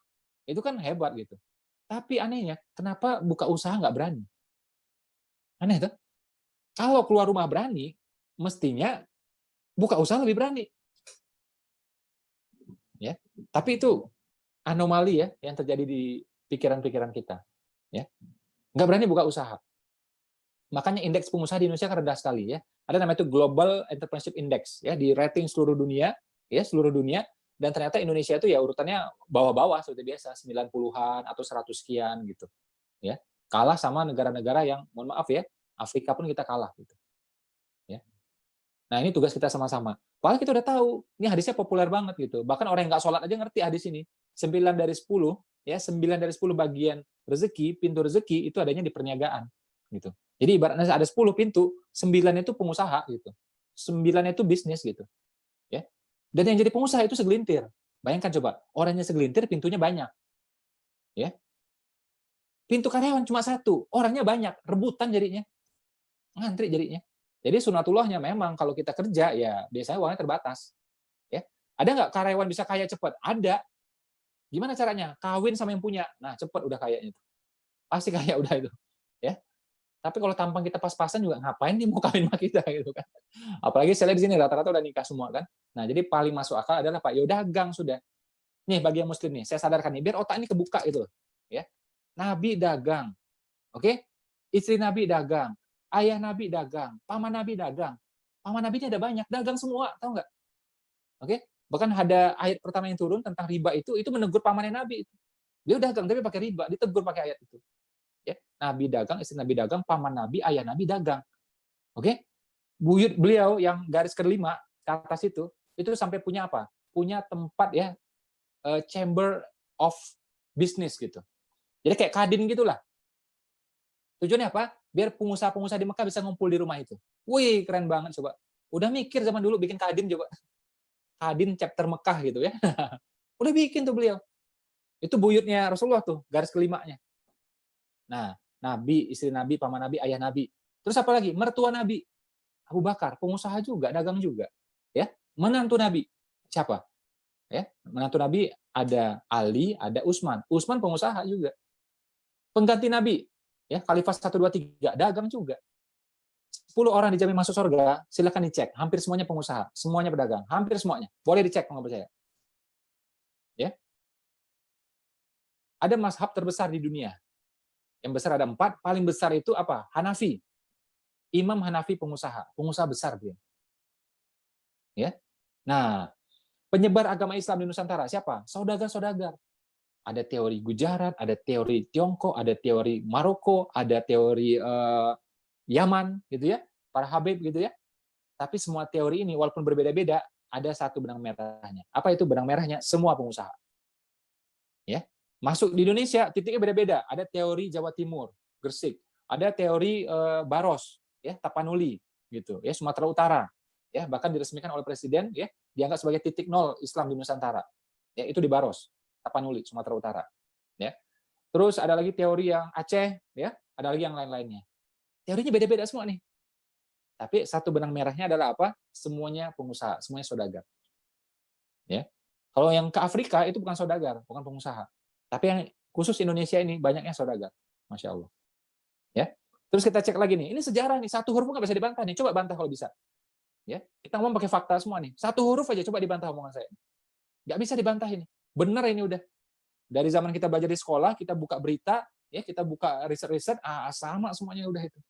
itu kan hebat gitu. Tapi anehnya, kenapa buka usaha nggak berani? Aneh tuh. Kalau keluar rumah berani, mestinya buka usaha lebih berani. Ya, tapi itu anomali ya yang terjadi di pikiran-pikiran kita. Ya, nggak berani buka usaha. Makanya indeks pengusaha di Indonesia kan rendah sekali ya. Ada namanya itu Global Entrepreneurship Index ya, di rating seluruh dunia ya, seluruh dunia, dan ternyata Indonesia itu ya urutannya bawah-bawah seperti biasa, 90-an atau 100 sekian gitu. Ya. Kalah sama negara-negara yang mohon maaf ya, Afrika pun kita kalah gitu. Ya. Nah, ini tugas kita sama-sama. Padahal kita udah tahu, ini hadisnya populer banget gitu. Bahkan orang yang nggak sholat aja ngerti hadis ini. 9 dari 10, ya 9 dari 10 bagian rezeki, pintu rezeki itu adanya di perniagaan gitu. Jadi ibaratnya ada 10 pintu, 9 itu pengusaha gitu. 9 itu bisnis gitu. Ya. Dan yang jadi pengusaha itu segelintir. Bayangkan coba, orangnya segelintir, pintunya banyak. Ya. Pintu karyawan cuma satu, orangnya banyak, rebutan jadinya. Ngantri jadinya. Jadi sunatullahnya memang kalau kita kerja ya biasanya uangnya terbatas. Ya. Ada nggak karyawan bisa kaya cepat? Ada. Gimana caranya? Kawin sama yang punya. Nah, cepat udah kayanya itu. Pasti kaya udah itu. Ya. Tapi kalau tampang kita pas-pasan juga ngapain dia mau kawin sama kita gitu kan. Apalagi saya lihat di sini rata-rata udah nikah semua kan. Nah, jadi paling masuk akal adalah Pak, ya dagang sudah. Nih bagi yang muslim nih, saya sadarkan nih biar otak ini kebuka gitu loh. Ya. Nabi dagang. Oke? Istri Nabi dagang, ayah Nabi dagang, paman Nabi dagang. Paman Nabi ini ada banyak, dagang semua, tahu nggak? Oke? Bahkan ada ayat pertama yang turun tentang riba itu menegur pamannya Nabi. Dia dagang tapi pakai riba, ditegur pakai ayat itu. Ya, Nabi dagang, istri Nabi dagang, paman Nabi, ayah Nabi dagang. Oke? Buyut beliau yang garis kelima ke atas itu sampai punya apa? Punya tempat ya, chamber of business gitu. Jadi kayak kadin gitulah. Tujuannya apa? Biar pengusaha-pengusaha di Mekah bisa ngumpul di rumah itu. Wih, keren banget coba. Udah mikir zaman dulu bikin kadin coba. Kadin chapter Mekah gitu ya. Udah bikin tuh beliau. Itu buyutnya Rasulullah tuh, garis kelimanya. Nah, Nabi, istri Nabi, paman Nabi, ayah Nabi. Terus apa lagi? Mertua Nabi, Abu Bakar, pengusaha juga, dagang juga. Ya, menantu Nabi. Siapa? Ya, menantu Nabi ada Ali, ada Utsman. Utsman pengusaha juga. Pengganti Nabi, ya, Khalifah 1 2 3, dagang juga. 10 orang dijamin masuk surga, silakan dicek. Hampir semuanya pengusaha, semuanya pedagang, hampir semuanya. Boleh dicek kalau nggak percaya. Ya. Ada mazhab terbesar di dunia. Yang besar ada 4, paling besar itu apa? Hanafi. Imam Hanafi pengusaha besar dia. Ya. Nah, penyebar agama Islam di Nusantara siapa? Saudagar-saudagar. Ada teori Gujarat, ada teori Tiongkok, ada teori Maroko, ada teori Yaman gitu ya, para Habib gitu ya. Tapi semua teori ini walaupun berbeda-beda, ada satu benang merahnya. Apa itu benang merahnya? Semua pengusaha. Ya. Masuk di Indonesia titiknya beda-beda. Ada teori Jawa Timur, Gresik. Ada teori Baros, ya, Tapanuli gitu, ya, Sumatera Utara. Ya, bahkan diresmikan oleh presiden ya, dianggap sebagai titik nol Islam di Nusantara. Ya, itu di Baros, Tapanuli, Sumatera Utara. ya. Terus ada lagi teori yang Aceh, ya, ada lagi yang lain-lainnya. Teorinya beda-beda semua nih. Tapi satu benang merahnya adalah apa? Semuanya pengusaha, semuanya saudagar. Ya. Kalau yang ke Afrika itu bukan saudagar, bukan pengusaha. Tapi yang khusus Indonesia ini banyaknya saudagar. Masya Allah. Ya. Terus kita cek lagi nih, ini sejarah nih, satu huruf nggak bisa dibantah nih. Coba bantah kalau bisa. Ya, kita ngomong pakai fakta semua nih. Satu huruf aja coba dibantah omongan saya. Nggak bisa dibantah ini. Benar ini udah. Dari zaman kita belajar di sekolah, kita buka berita, ya kita buka riset-riset, sama semuanya udah itu.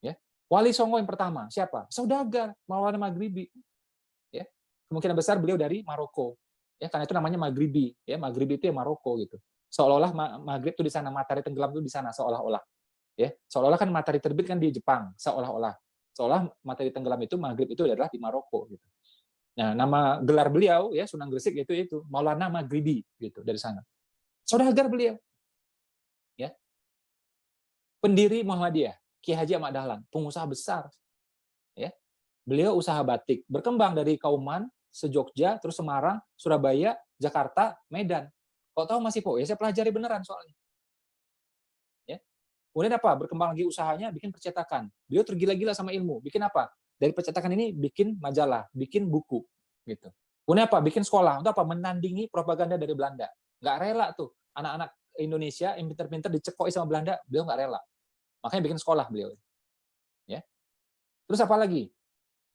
Ya. Wali Songo yang pertama, siapa? Saudagar, Maulana Maghribi. Ya. Kemungkinan besar beliau dari Maroko. Ya, karena itu namanya Maghribi. Ya, Maghribi itu ya Maroko gitu. Seolah-olah Maghrib itu di sana, matahari tenggelam itu di sana seolah-olah. Ya, seolah-olah kan matahari terbit kan di Jepang, seolah-olah. Seolah matahari tenggelam itu Maghrib itu adalah di Maroko gitu. Nah, nama gelar beliau ya Sunan Gresik itu Maulana Maghribi gitu dari sana. Saudagar beliau. Ya. Pendiri Muhammadiyah, Kiai Haji Ahmad Dahlan, pengusaha besar. Ya. Beliau usaha batik, berkembang dari Kauman, se-Jogja, terus Semarang, Surabaya, Jakarta, Medan. Kok tahu masih po? Ya saya pelajari beneran soalnya. Ya. Kemudian apa? Berkembang lagi usahanya, bikin percetakan. Beliau tergila-gila sama ilmu. Bikin apa? Dari percetakan ini bikin majalah, bikin buku, gitu. Kemudian apa? Bikin sekolah. Untuk apa? Menandingi propaganda dari Belanda. Nggak rela tuh anak-anak Indonesia yang pinter-pinter dicekoi sama Belanda, beliau nggak rela. Makanya bikin sekolah beliau. Ya. Terus apa lagi?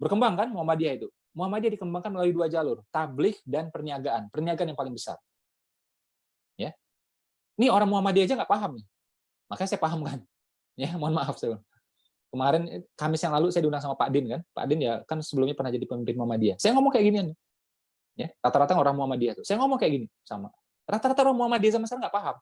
Berkembang kan Muhammadiyah itu. Muhammadiyah dikembangkan melalui 2 jalur, tabligh dan perniagaan. Perniagaan yang paling besar. Ya. Ini orang Muhammadiyah aja nggak paham nih. Makanya saya paham kan. Ya, mohon maaf saya. Kemarin Kamis yang lalu saya diundang sama Pak Din kan. Pak Din ya kan sebelumnya pernah jadi pemimpin Muhammadiyah. Saya ngomong kayak ginian. Ya, rata-rata orang Muhammadiyah tuh. Saya ngomong kayak gini sama. Rata-rata orang Muhammadiyah sama sekali nggak paham.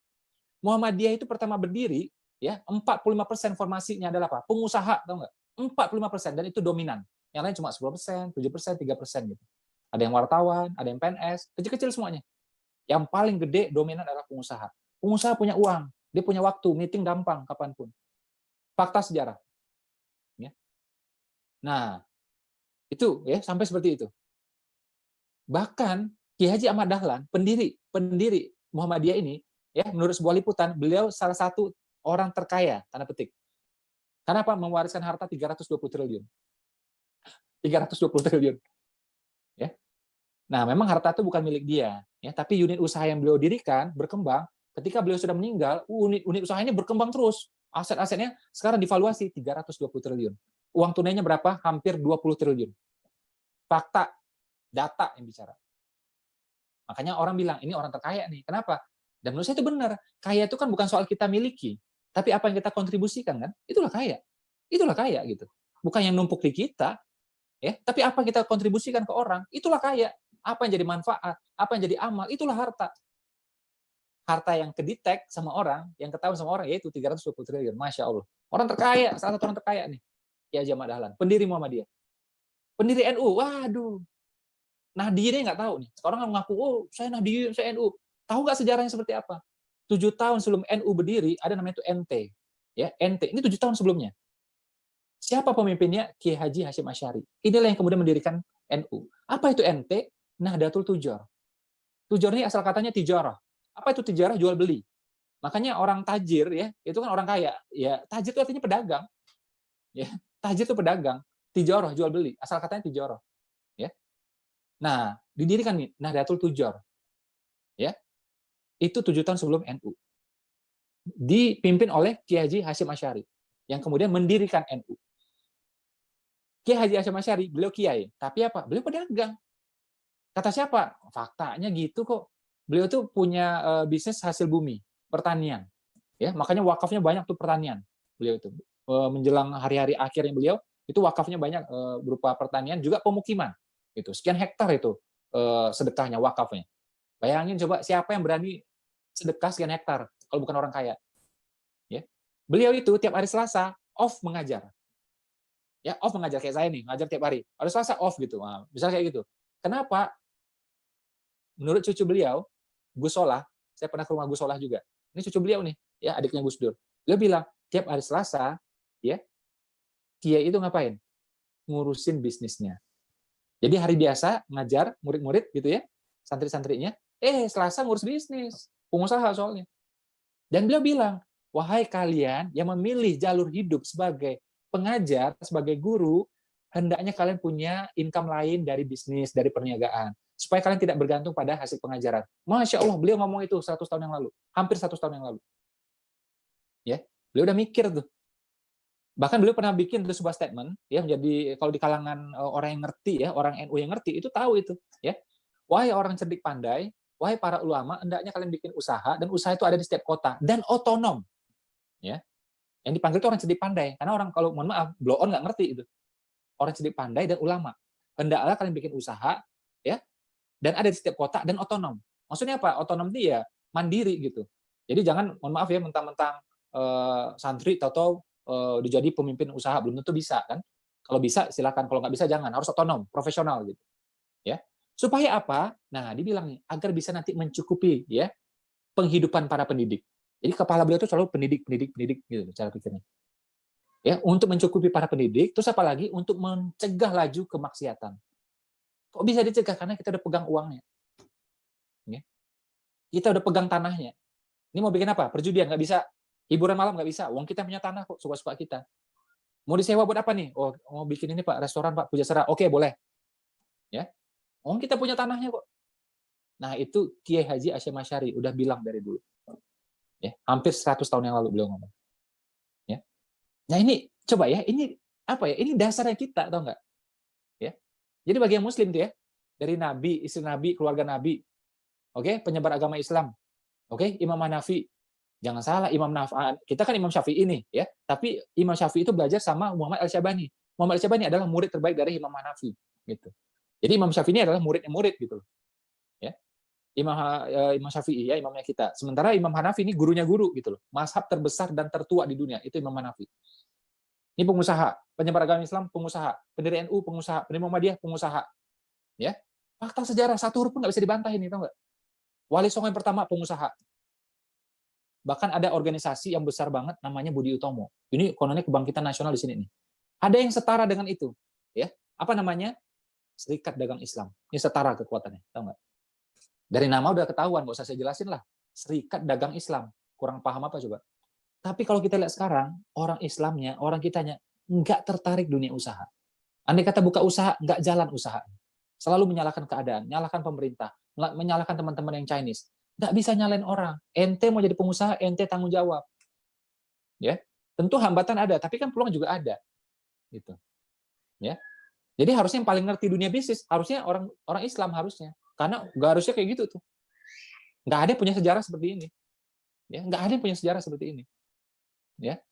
Muhammadiyah itu pertama berdiri, ya 45% formasinya adalah apa? Pengusaha, tahu nggak? 45% dan itu dominan. Yang lain cuma 10%, 7%, 3% gitu. Ada yang wartawan, ada yang PNS, kecil-kecil semuanya. Yang paling gede dominan adalah pengusaha. Pengusaha punya uang, dia punya waktu, meeting gampang kapanpun. Fakta sejarah. Ya. Nah, itu ya sampai seperti itu. Bahkan Kiai Haji Ahmad Dahlan, pendiri Muhammadiyah ini, ya menurut sebuah liputan, beliau salah satu orang terkaya, tanda petik. Karena apa? Mewariskan harta 320 triliun. 320 triliun. Ya. Nah, memang harta itu bukan milik dia, ya, tapi unit usaha yang beliau dirikan berkembang. Ketika beliau sudah meninggal, unit usahanya berkembang terus. Aset-asetnya sekarang divaluasi 320 triliun. Uang tunainya berapa? Hampir 20 triliun. Fakta, data yang bicara. Makanya orang bilang, ini orang terkaya nih. Kenapa? Dan menurut saya itu benar. Kaya itu kan bukan soal kita miliki, tapi apa yang kita kontribusikan kan? Itulah kaya. Itulah kaya gitu. Bukan yang numpuk di kita, ya, tapi apa yang kita kontribusikan ke orang, itulah kaya. Apa yang jadi manfaat, apa yang jadi amal, itulah harta. Harta yang kedetek sama orang, yang ketahuan sama orang, yaitu 320 triliun. Masya Allah. Orang terkaya, salah satu orang terkaya nih. Kiai Haji Ahmad Dahlan, pendiri Muhammadiyah. Pendiri NU, waduh. Nahdiyahnya nggak tahu nih. Orang ngaku, oh saya Nahdiyah, saya NU. Tahu nggak sejarahnya seperti apa? 7 tahun sebelum NU berdiri, ada namanya itu NT. Ya, NT. Ini 7 tahun sebelumnya. Siapa pemimpinnya? Kiai Haji Hasyim Asy'ari. Inilah yang kemudian mendirikan NU. Apa itu NT? Nahdlatul Tujjar. Tujjar ini asal katanya tijarah. Apa itu tijarah? Jual beli. Makanya orang tajir ya, itu kan orang kaya. Ya, tajir itu artinya pedagang. Ya, tajir itu pedagang. Tijarah, jual beli. Asal katanya tijarah. Ya. Nah, didirikan nih Nahdlatul Tujjar. Ya. Itu 7 tahun sebelum NU. Dipimpin oleh Kiai Haji Hasyim Asy'ari yang kemudian mendirikan NU. Kiai Haji Hasyim Asy'ari, beliau kiai, tapi apa? Beliau pedagang. Kata siapa? Faktanya gitu kok. Beliau tuh punya bisnis hasil bumi, pertanian. Ya, makanya wakafnya banyak tuh pertanian. Beliau itu menjelang hari-hari akhirnya beliau itu wakafnya banyak berupa pertanian juga pemukiman. Itu sekian hektar itu sedekahnya wakafnya. Bayangin coba siapa yang berani sedekah sekian hektar kalau bukan orang kaya. Ya. Beliau itu tiap hari Selasa off mengajar. Ya, off mengajar kayak saya nih, ngajar tiap hari. Hari Selasa off gitu. Nah, bisa kayak gitu. Kenapa? Menurut cucu beliau, Gus Solah, saya pernah ke rumah Gus Solah juga. Ini cucu beliau nih, ya adiknya Gus Dur. Beliau bilang, tiap hari Selasa, ya, Kiai itu ngapain? Ngurusin bisnisnya. Jadi hari biasa ngajar murid-murid gitu ya, santri-santrinya, Selasa ngurus bisnis. pengusaha soalnya. Dan beliau bilang, wahai kalian yang memilih jalur hidup sebagai pengajar, sebagai guru, hendaknya kalian punya income lain dari bisnis, dari perniagaan. Supaya kalian tidak bergantung pada hasil pengajaran. Masya Allah, beliau ngomong itu 100 tahun yang lalu. Hampir 100 tahun yang lalu. Ya, beliau udah mikir tuh. Bahkan beliau pernah bikin tuh sebuah statement, ya, menjadi kalau di kalangan orang yang ngerti, ya, orang NU yang ngerti, itu tahu itu. Ya, wahai orang cerdik pandai, wahai para ulama, hendaknya kalian bikin usaha, dan usaha itu ada di setiap kota, dan otonom. Ya, yang dipanggil itu orang cerdik pandai, karena orang kalau mohon maaf, blow on nggak ngerti itu. Orang cerdik pandai dan ulama. Hendaklah kalian bikin usaha, ya, dan ada di setiap kota dan otonom. Maksudnya apa? Otonom itu ya mandiri gitu. Jadi jangan, mohon maaf ya, mentang-mentang santri atau dijadi pemimpin usaha, belum tentu bisa kan. Kalau bisa silakan, kalau nggak bisa jangan, harus otonom, profesional gitu. Ya. Supaya apa? Nah, dibilang nih, agar bisa nanti mencukupi ya penghidupan para pendidik. Jadi kepala beliau itu selalu pendidik gitu cara pikirnya. Ya, untuk mencukupi para pendidik, terus apa lagi? Untuk mencegah laju kemaksiatan. Kok bisa dicegah? Karena kita udah pegang uangnya. Ya. Kita udah pegang tanahnya. Ini mau bikin apa? Perjudian nggak bisa. Hiburan malam nggak bisa. Uang kita punya tanah kok, suka-suka kita. Mau disewa buat apa nih? Oh, mau bikin ini Pak, restoran Pak, puja serah. Oke, boleh. Ya. Uang kita punya tanahnya kok. Nah, itu Kiai Haji Asy'im Asy'ari udah bilang dari dulu. Ya, hampir 100 tahun yang lalu beliau ngomong. Ya. Nah, ini coba ya, ini apa ya? Ini dasarnya kita, tahu nggak? Ya. Jadi bagi yang muslim tuh ya, dari nabi, istri nabi, keluarga nabi, oke, penyebar agama Islam, oke, Imam Hanafi. Jangan salah, Imam Nafi, kita kan Imam Syafi'i ini ya, tapi Imam Syafi'i itu belajar sama Muhammad Al-Syabani. Muhammad Al-Syabani adalah murid terbaik dari Imam Hanafi gitu. Jadi Imam Syafi'i ini adalah muridnya murid gitu. Ya. Imam Syafi'i ya, imamnya kita. Sementara Imam Hanafi ini gurunya guru gitu loh. Mazhab terbesar dan tertua di dunia itu Imam Hanafi. Ini pengusaha, penyebar agama Islam pengusaha, pendiri NU pengusaha, pendiri Muhammadiyah pengusaha. Ya. Fakta sejarah satu huruf pun nggak bisa dibantah ini, tahu nggak? Wali Songo yang pertama pengusaha. Bahkan ada organisasi yang besar banget namanya Budi Utomo. Ini kononnya kebangkitan nasional di sini nih. Ada yang setara dengan itu, ya. Apa namanya? Serikat Dagang Islam. Ini setara kekuatannya, tahu nggak? Dari nama udah ketahuan, nggak usah saya jelasin lah. Serikat Dagang Islam. Kurang paham apa coba? Tapi kalau kita lihat sekarang, orang Islamnya, orang kitanya nggak tertarik dunia usaha. Andai kata buka usaha, nggak jalan usaha. Selalu menyalahkan keadaan, menyalahkan pemerintah, menyalahkan teman-teman yang Chinese. Nggak bisa nyalain orang. Ente mau jadi pengusaha, ente tanggung jawab. Ya, tentu hambatan ada, tapi kan peluang juga ada. Gitu. Ya. Jadi harusnya yang paling ngerti dunia bisnis harusnya orang Islam harusnya. Karena nggak harusnya kayak gitu tuh. Nggak ada yang punya sejarah seperti ini. Ya, nggak ada yang punya sejarah seperti ini. Ya.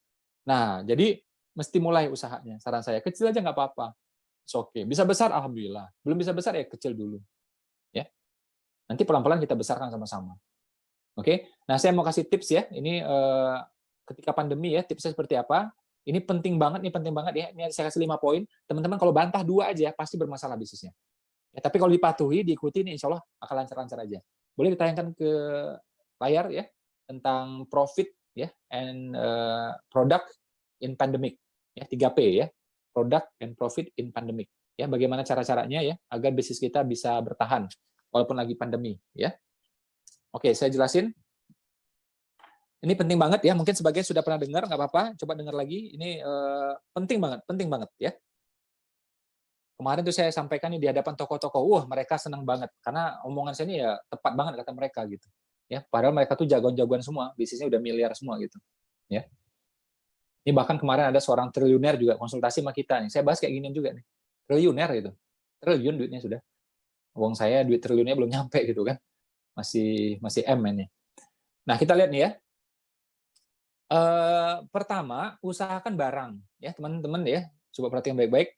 Nah, jadi mesti mulai usahanya. Saran saya kecil aja nggak apa-apa. Oke. Bisa besar, alhamdulillah. Belum bisa besar ya kecil dulu. Ya. Nanti pelan-pelan kita besarkan sama-sama. Oke. Nah, saya mau kasih tips ya. Ini ketika pandemi ya, tipsnya seperti apa? Ini penting banget ya. Ini saya kasih 5 poin. Teman-teman kalau bantah 2 aja pasti bermasalah bisnisnya. Ya, tapi kalau dipatuhi, diikuti, ini insya Allah akan lancar-lancar aja. Boleh ditayangkan ke layar ya tentang profit ya and product in pandemic ya 3P ya. Product and profit in pandemic. Ya, bagaimana cara-caranya ya agar bisnis kita bisa bertahan walaupun lagi pandemi ya. Oke, saya jelasin. Ini penting banget ya, mungkin sebagian sudah pernah dengar, nggak apa-apa, coba dengar lagi. Ini penting banget ya. Kemarin tuh saya sampaikan nih di hadapan tokoh-tokoh, wah mereka senang banget, karena omongan saya ini ya tepat banget kata mereka gitu. Ya, padahal mereka tuh jagoan-jagoan semua, bisnisnya udah miliar semua gitu. Ya. Ini bahkan kemarin ada seorang triliuner juga konsultasi sama kita nih. Saya bahas kayak gini juga nih. Triliuner gitu. Triliun duitnya sudah. Uang saya duit triliunnya belum nyampe gitu kan. Masih M ini. Nah, kita lihat nih ya. Pertama, usahakan barang ya teman-teman ya, coba perhatikan baik-baik.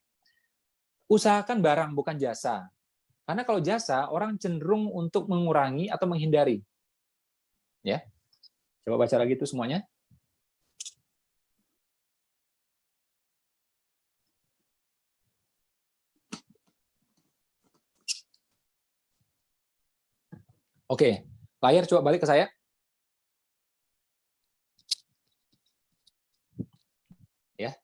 Usahakan barang bukan jasa, karena kalau jasa orang cenderung untuk mengurangi atau menghindari ya. Coba baca lagi itu semuanya. Oke, layar coba balik ke saya. Ya,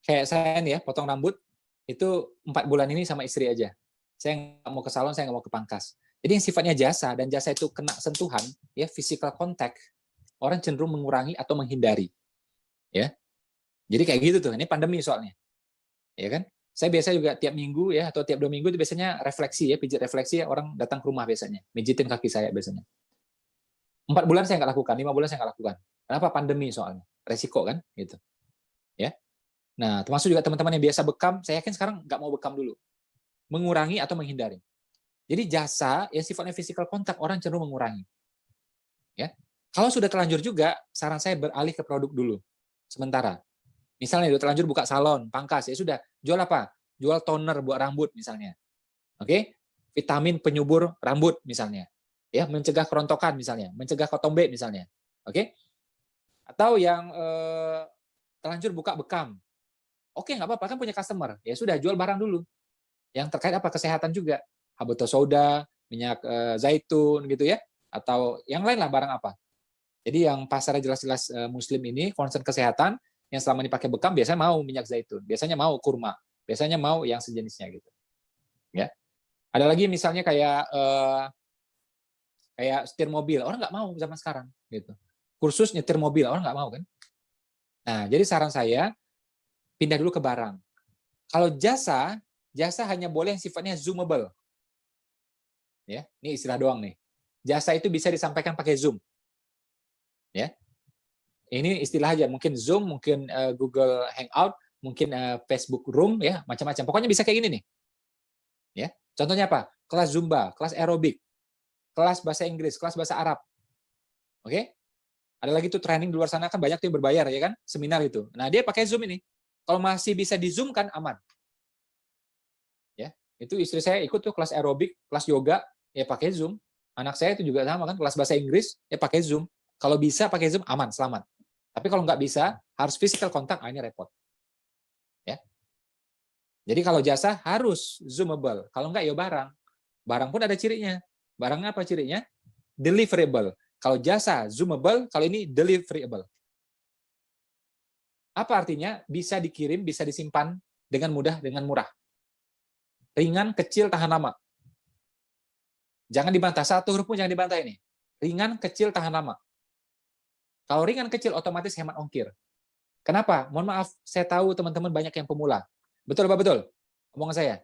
kayak saya nih ya, potong rambut itu 4 bulan ini sama istri aja. Saya nggak mau ke salon, saya nggak mau ke pangkas. Jadi yang sifatnya jasa dan jasa itu kena sentuhan, ya physical contact, orang cenderung mengurangi atau menghindari. Ya, jadi kayak gitu tuh. Ini pandemi soalnya, ya kan? Saya biasa juga tiap minggu ya atau tiap 2 minggu itu biasanya refleksi ya, pijat refleksi ya, orang datang ke rumah biasanya, mijitin kaki saya biasanya. 4 bulan saya nggak lakukan, 5 bulan saya nggak lakukan. Kenapa? Pandemi soalnya, resiko kan, gitu. Ya. Nah, termasuk juga teman-teman yang biasa bekam, saya yakin sekarang nggak mau bekam dulu, mengurangi atau menghindari. Jadi jasa yang sifatnya physical contact orang cenderung mengurangi. Ya. Kalau sudah terlanjur juga, saran saya beralih ke produk dulu. Sementara. Misalnya udah terlanjur buka salon, pangkas, ya sudah. Jual apa? Jual toner buat rambut misalnya. Oke? Vitamin penyubur rambut misalnya. Ya, mencegah kerontokan misalnya, mencegah kotombe misalnya. Oke? Atau yang terlanjur buka bekam. Oke, nggak apa-apa, kan punya customer. Ya sudah, jual barang dulu. Yang terkait apa? Kesehatan juga. Habatus sauda, minyak zaitun gitu ya. Atau yang lain lah, barang apa. Jadi yang pasarnya jelas-jelas muslim ini, concern kesehatan, yang selama ini pakai bekam biasanya mau minyak zaitun, biasanya mau kurma, biasanya mau yang sejenisnya gitu. Ya. Ada lagi misalnya kayak setir mobil, orang nggak mau zaman sekarang gitu. Kursus nyetir mobil, orang nggak mau kan. Nah, jadi saran saya pindah dulu ke barang. Kalau jasa hanya boleh yang sifatnya zoomable. Ya, ini istilah doang nih. Jasa itu bisa disampaikan pakai Zoom. Ya. Ini istilah aja, mungkin Zoom, mungkin Google Hangout, mungkin Facebook Room, ya macam-macam. Pokoknya bisa kayak gini nih. Ya, contohnya apa? Kelas Zumba, kelas aerobik, kelas bahasa Inggris, kelas bahasa Arab. Oke? Ada lagi tuh training di luar sana kan banyak tuh yang berbayar ya kan, seminar itu. Nah dia pakai Zoom ini. Kalau masih bisa di Zoom kan aman. Ya, itu istri saya ikut tuh kelas aerobik, kelas yoga, ya pakai Zoom. Anak saya itu juga sama kan, kelas bahasa Inggris, ya pakai Zoom. Kalau bisa pakai Zoom aman, selamat. Tapi kalau nggak bisa, harus physical contact, ini repot. Ya. Jadi kalau jasa harus zoomable. Kalau nggak ya barang. Barang pun ada cirinya. Barangnya apa cirinya? Deliverable. Kalau jasa zoomable, kalau ini deliverable. Apa artinya? Bisa dikirim, bisa disimpan dengan mudah, dengan murah. Ringan, kecil, tahan lama. Jangan dibantah, satu huruf pun jangan dibantah ini. Ringan, kecil, tahan lama. Kalau ringan kecil otomatis hemat ongkir. Kenapa? Mohon maaf, saya tahu teman-teman banyak yang pemula. Betul apa betul? Omongan saya.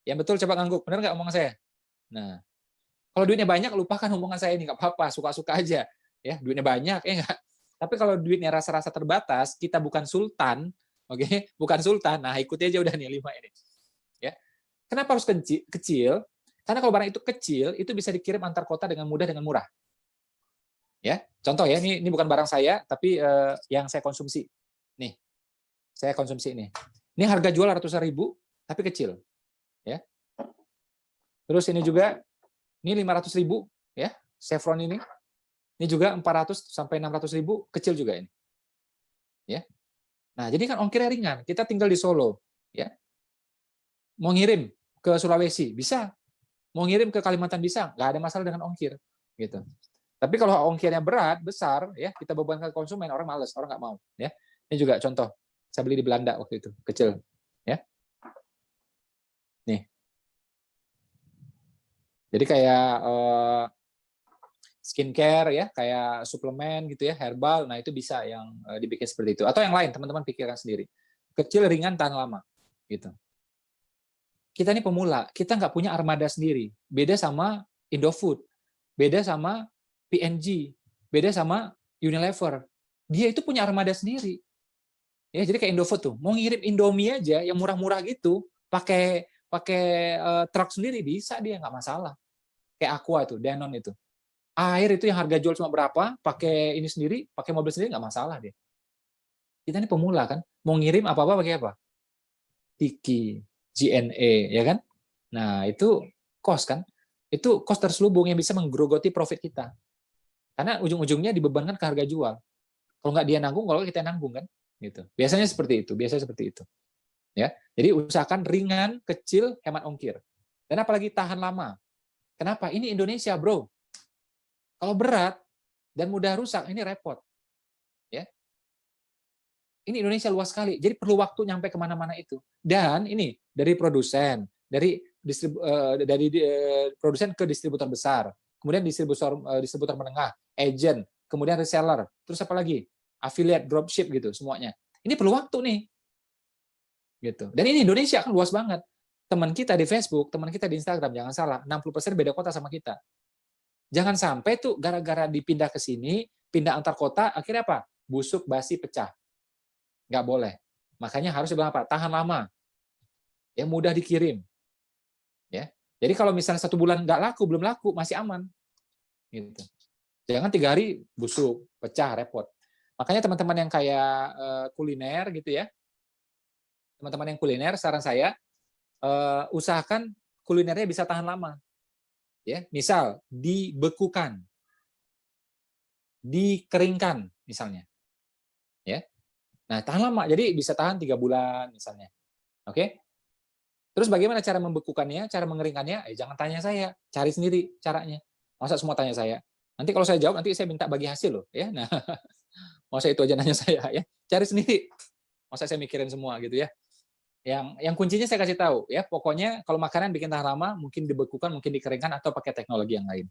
Yang betul coba ngangguk. Benar nggak omongan saya? Nah, kalau duitnya banyak lupakan omongan saya ini, nggak apa-apa, suka-suka aja. Ya, duitnya banyak, ya nggak. Tapi kalau duitnya rasa-rasa terbatas, kita bukan sultan, oke? Bukan sultan. Nah, ikuti aja udah nih 5 ini. Ya. Kenapa harus kecil? Karena kalau barang itu kecil, itu bisa dikirim antar kota dengan mudah, dengan murah. Ya, contoh ya, ini bukan barang saya, tapi yang saya konsumsi. Nih, saya konsumsi ini. Ini harga jual ratusan ribu, tapi kecil. Ya. Terus ini juga, ini 500 ribu, ya, Chevron ini. Ini juga 400 sampai 600 ribu, kecil juga ini. Ya. Nah, jadi kan ongkirnya ringan. Kita tinggal di Solo, ya. Mau ngirim ke Sulawesi bisa, mau ngirim ke Kalimantan bisa, nggak ada masalah dengan ongkir, gitu. Tapi kalau ongkirnya berat, besar, ya kita bebankan konsumen, orang males, orang nggak mau. Ya, ini juga contoh, saya beli di Belanda waktu itu, kecil, ya. Nih, jadi kayak skincare, ya, kayak suplemen gitu ya, herbal, nah itu bisa yang dibikin seperti itu. Atau yang lain, teman-teman pikirkan sendiri. Kecil, ringan, tahan lama, gitu. Kita ini pemula, kita nggak punya armada sendiri. Beda sama Indofood, beda sama P&G, beda sama Unilever. Dia itu punya armada sendiri. Ya, jadi kayak Indofood tuh, mau ngirim Indomie aja yang murah-murah gitu, pakai pakai truk sendiri bisa dia, nggak masalah. Kayak Aqua itu, Danone itu. Air itu yang harga jual cuma berapa, pakai ini sendiri, pakai mobil sendiri nggak masalah dia. Kita ini pemula kan, mau ngirim apa-apa pakai apa? Tiki, GNE, ya kan? Nah, itu cost kan? Itu cost terselubung yang bisa menggerogoti profit kita. Karena ujung-ujungnya dibebankan ke harga jual. Kalau nggak dia nanggung, kalau kita nanggung kan? Gitu. Biasanya seperti itu, Ya. Jadi usahakan ringan, kecil, hemat ongkir. Dan apalagi tahan lama. Kenapa? Ini Indonesia, bro. Kalau berat dan mudah rusak, ini repot. Ya. Ini Indonesia luas sekali, jadi perlu waktu nyampe kemana-mana itu. Dan ini dari produsen, dari dari produsen ke distributor besar, kemudian distributor menengah, agent, kemudian reseller, terus apa lagi? Affiliate, dropship gitu semuanya. Ini perlu waktu nih. Gitu. Dan ini Indonesia kan luas banget. Teman kita di Facebook, teman kita di Instagram, jangan salah, 60% beda kota sama kita. Jangan sampai tuh gara-gara dipindah ke sini, pindah antar kota, akhirnya apa? Busuk, basi, pecah. Nggak boleh. Makanya harus bilang apa? Tahan lama. Ya, mudah dikirim. Ya. Jadi kalau misalnya 1 bulan nggak laku, belum laku, masih aman. Gitu. Jangan 3 hari busuk, pecah, repot. Makanya teman-teman yang kayak kuliner gitu ya, teman-teman yang kuliner, saran saya usahakan kulinernya bisa tahan lama. Ya, misal dibekukan, dikeringkan misalnya. Ya. Nah, tahan lama. Jadi bisa tahan 3 bulan misalnya. Oke? Terus bagaimana cara membekukannya, cara mengeringkannya? Jangan tanya saya, cari sendiri caranya. Masa semua tanya saya? Nanti kalau saya jawab, nanti saya minta bagi hasil loh, ya. Nah, masa itu aja nanya saya, ya. Cari sendiri. Masa saya mikirin semua gitu ya. Yang kuncinya saya kasih tahu, ya. Pokoknya kalau makanan bikin tahan lama, mungkin dibekukan, mungkin dikeringkan, atau pakai teknologi yang lain.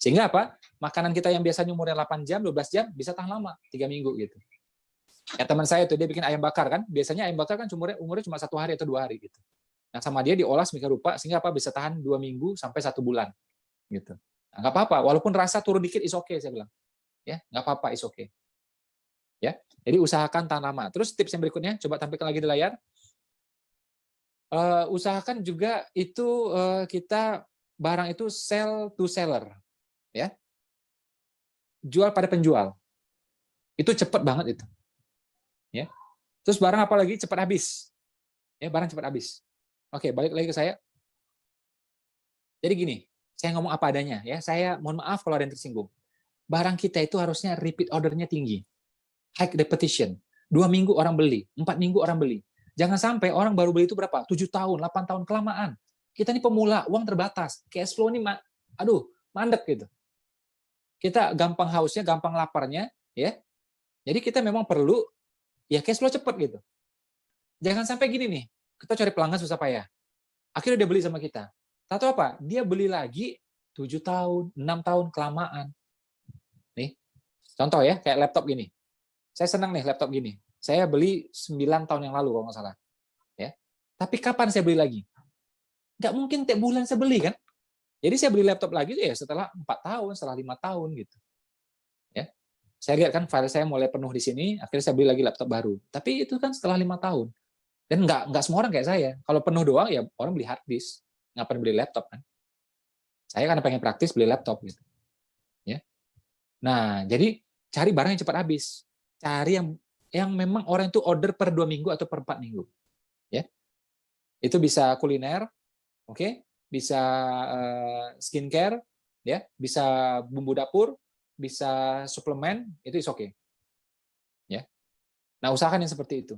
Sehingga apa? Makanan kita yang biasanya umurnya 8 jam, 12 jam, bisa tahan lama, 3 minggu gitu. Ya teman saya tuh, dia bikin ayam bakar kan, biasanya ayam bakar kan umurnya cuma 1 hari atau 2 hari gitu. Nah, sama dia diolah sedemikian rupa sehingga apa bisa tahan 2 minggu sampai 1 bulan gitu. Nah, nggak apa-apa, walaupun rasa turun dikit is okay saya bilang. Ya, nggak apa-apa is okay. Ya. Jadi usahakan tahan lama. Terus tips yang berikutnya coba tampilkan lagi di layar. Usahakan juga itu kita barang itu sell to seller, ya. Jual pada penjual. Itu cepat banget itu. Ya. Terus barang apa lagi cepat habis. Ya, barang cepat habis. Oke, balik lagi ke saya. Jadi gini, saya ngomong apa adanya ya. Saya mohon maaf kalau ada yang tersinggung. Barang kita itu harusnya repeat ordernya tinggi. High repetition. 2 minggu orang beli, 4 minggu orang beli. Jangan sampai orang baru beli itu berapa? 7 tahun, 8 tahun, kelamaan. Kita ini pemula, uang terbatas. Cash flow ini mandek gitu. Kita gampang hausnya, gampang laparnya, ya. Jadi kita memang perlu ya cash flow cepat gitu. Jangan sampai gini nih, kita cari pelanggan susah payah. Akhirnya dia beli sama kita. Tahu apa? Dia beli lagi 7 tahun, 6 tahun, kelamaan. Nih, contoh ya, kayak laptop gini. Saya senang nih laptop gini. Saya beli 9 tahun yang lalu kalau nggak salah. Ya. Tapi kapan saya beli lagi? Nggak mungkin tiap bulan saya beli kan? Jadi saya beli laptop lagi ya setelah 4 tahun, setelah 5 tahun gitu. Ya. Saya lihat kan file saya mulai penuh di sini, akhirnya saya beli lagi laptop baru. Tapi itu kan setelah 5 tahun. Dan nggak semua orang kayak saya. Kalau penuh doang ya orang beli hard disk. Ngapain beli laptop kan? Saya kan pengen praktis beli laptop gitu. Ya. Nah, jadi cari barang yang cepat habis. Cari yang memang orang itu order per 2 minggu atau per 4 minggu. Ya. Itu bisa kuliner, oke? Bisa skincare, ya, bisa bumbu dapur, bisa suplemen, itu is oke. Ya. Nah, usahakan yang seperti itu.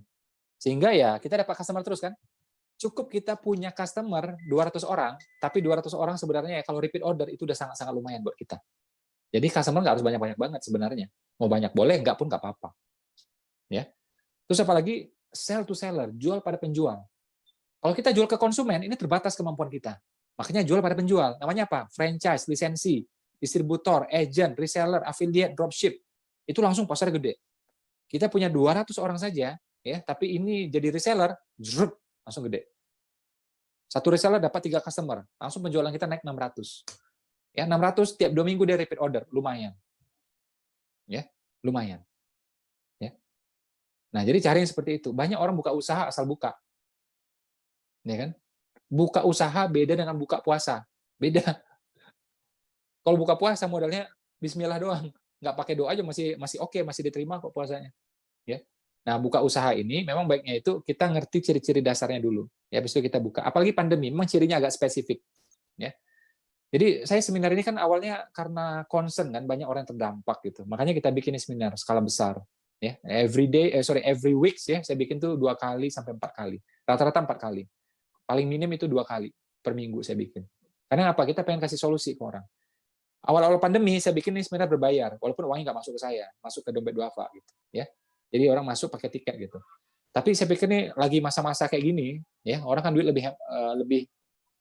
Sehingga ya kita dapat customer terus kan? Cukup kita punya customer 200 orang, tapi 200 orang sebenarnya ya kalau repeat order itu udah sangat-sangat lumayan buat kita. Jadi customer nggak harus banyak-banyak banget sebenarnya. Mau banyak boleh, nggak pun nggak apa-apa. Ya. Terus apalagi sell to seller, jual pada penjual. Kalau kita jual ke konsumen, ini terbatas kemampuan kita. Makanya jual pada penjual. Namanya apa? Franchise, lisensi, distributor, agent, reseller, affiliate, dropship. Itu langsung pasar gede. Kita punya 200 orang saja, ya, tapi ini jadi reseller, langsung gede. Satu reseller dapat 3 customer, langsung penjualan kita naik 600. Ya, 600 tiap 2 minggu dia repeat order, lumayan. Ya, lumayan. Ya. Nah, jadi cari yang seperti itu. Banyak orang buka usaha asal buka. Ya kan? Buka usaha beda dengan buka puasa. Beda. Kalau buka puasa modalnya bismillah doang, nggak pakai doa aja masih oke, masih diterima kok puasanya. Ya. Nah, buka usaha ini memang baiknya itu kita ngerti ciri-ciri dasarnya dulu. Ya, habis itu kita buka. Apalagi pandemi, memang cirinya agak spesifik. Ya. Jadi saya seminar ini kan awalnya karena concern kan banyak orang yang terdampak gitu. Makanya kita bikin seminar skala besar. Ya, every week ya, saya bikin tuh 2 kali sampai 4 kali. Rata-rata 4 kali. Paling minim itu 2 kali per minggu saya bikin. Karena apa? Kita pengen kasih solusi ke orang. Awal-awal pandemi saya bikin ini seminar berbayar, walaupun uangnya nggak masuk ke saya, masuk ke dompet duafa gitu. Ya. Jadi orang masuk pakai tiket gitu. Tapi saya pikir nih lagi masa-masa kayak gini, ya orang kan duit lebih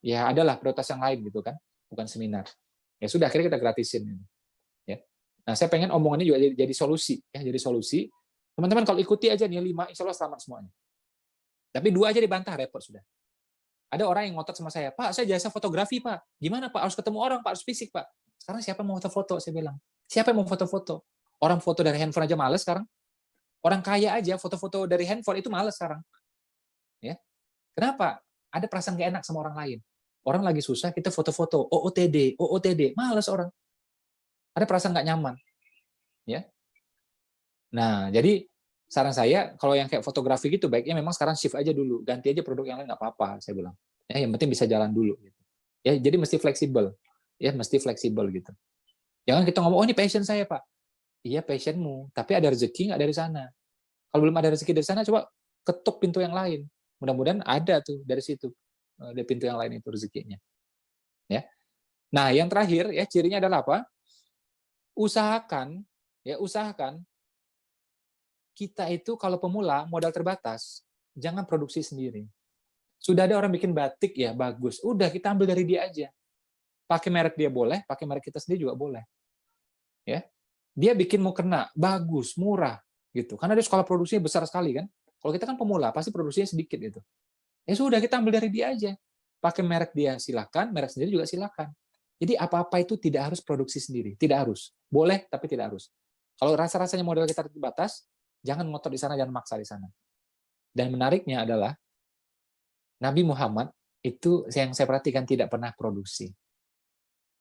ya adalah prioritas yang lain gitu kan, bukan seminar. Ya sudah, akhirnya kita gratisin. Ya. Nah, saya pengen omongannya juga jadi solusi, ya, jadi solusi. Teman-teman kalau ikuti aja nih 5, insya Allah selamat semuanya. Tapi 2 aja dibantah, repot sudah. Ada orang yang ngotot sama saya, Pak, saya jasa fotografi, Pak. Gimana, Pak? Harus ketemu orang, Pak, harus fisik, Pak. Sekarang siapa mau foto-foto? Saya bilang. Siapa yang mau foto-foto? Orang foto dari handphone aja males sekarang. Orang kaya aja foto-foto dari handphone itu males sekarang. Ya. Kenapa? Ada perasaan gak enak sama orang lain. Orang lagi susah, kita foto-foto, OOTD, males orang. Ada perasaan nggak nyaman. Ya. Nah, jadi saran saya, kalau yang kayak fotografi gitu, baiknya memang sekarang shift aja dulu. Ganti aja produk yang lain, nggak apa-apa, saya bilang. Ya, yang penting bisa jalan dulu. Gitu. Ya, jadi mesti fleksibel. Ya, mesti fleksibel gitu. Jangan kita ngomong, oh ini passion saya, Pak. Iya, passionmu. Tapi ada rezeki nggak dari sana? Kalau belum ada rezeki dari sana, coba ketuk pintu yang lain. Mudah-mudahan ada tuh dari situ. Dari pintu yang lain itu rezekinya. Ya. Nah, yang terakhir, ya cirinya adalah apa? Usahakan kita itu kalau pemula modal terbatas, jangan produksi sendiri. Sudah ada orang bikin batik ya bagus, udah kita ambil dari dia aja. Pakai merek dia boleh, pakai merek kita sendiri juga boleh. Ya, dia bikin mukena bagus, murah gitu. Karena dia sekolah produksinya besar sekali kan. Kalau kita kan pemula, pasti produksinya sedikit gitu. Ya sudah kita ambil dari dia aja. Pakai merek dia silakan, merek sendiri juga silakan. Jadi apa-apa itu tidak harus produksi sendiri, tidak harus. Boleh tapi tidak harus. Kalau rasa-rasanya modal kita terbatas, jangan ngotot di sana, jangan maksa di sana. Dan menariknya adalah Nabi Muhammad itu yang saya perhatikan tidak pernah produksi.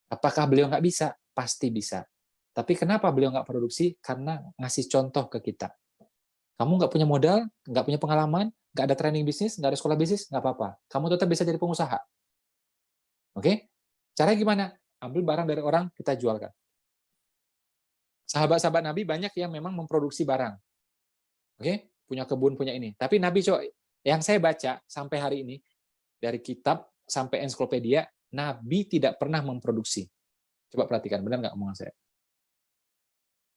Apakah beliau nggak bisa? Pasti bisa. Tapi kenapa beliau nggak produksi? Karena ngasih contoh ke kita. Kamu nggak punya modal, nggak punya pengalaman, nggak ada training bisnis, nggak ada sekolah bisnis, nggak apa-apa. Kamu tetap bisa jadi pengusaha. Oke? Caranya gimana? Ambil barang dari orang, kita jualkan. Sahabat-sahabat Nabi banyak yang memang memproduksi barang. Oke? Punya kebun, punya ini. Tapi Nabi, yang saya baca sampai hari ini, dari kitab sampai ensiklopedia, Nabi tidak pernah memproduksi. Coba perhatikan, benar nggak omongan saya?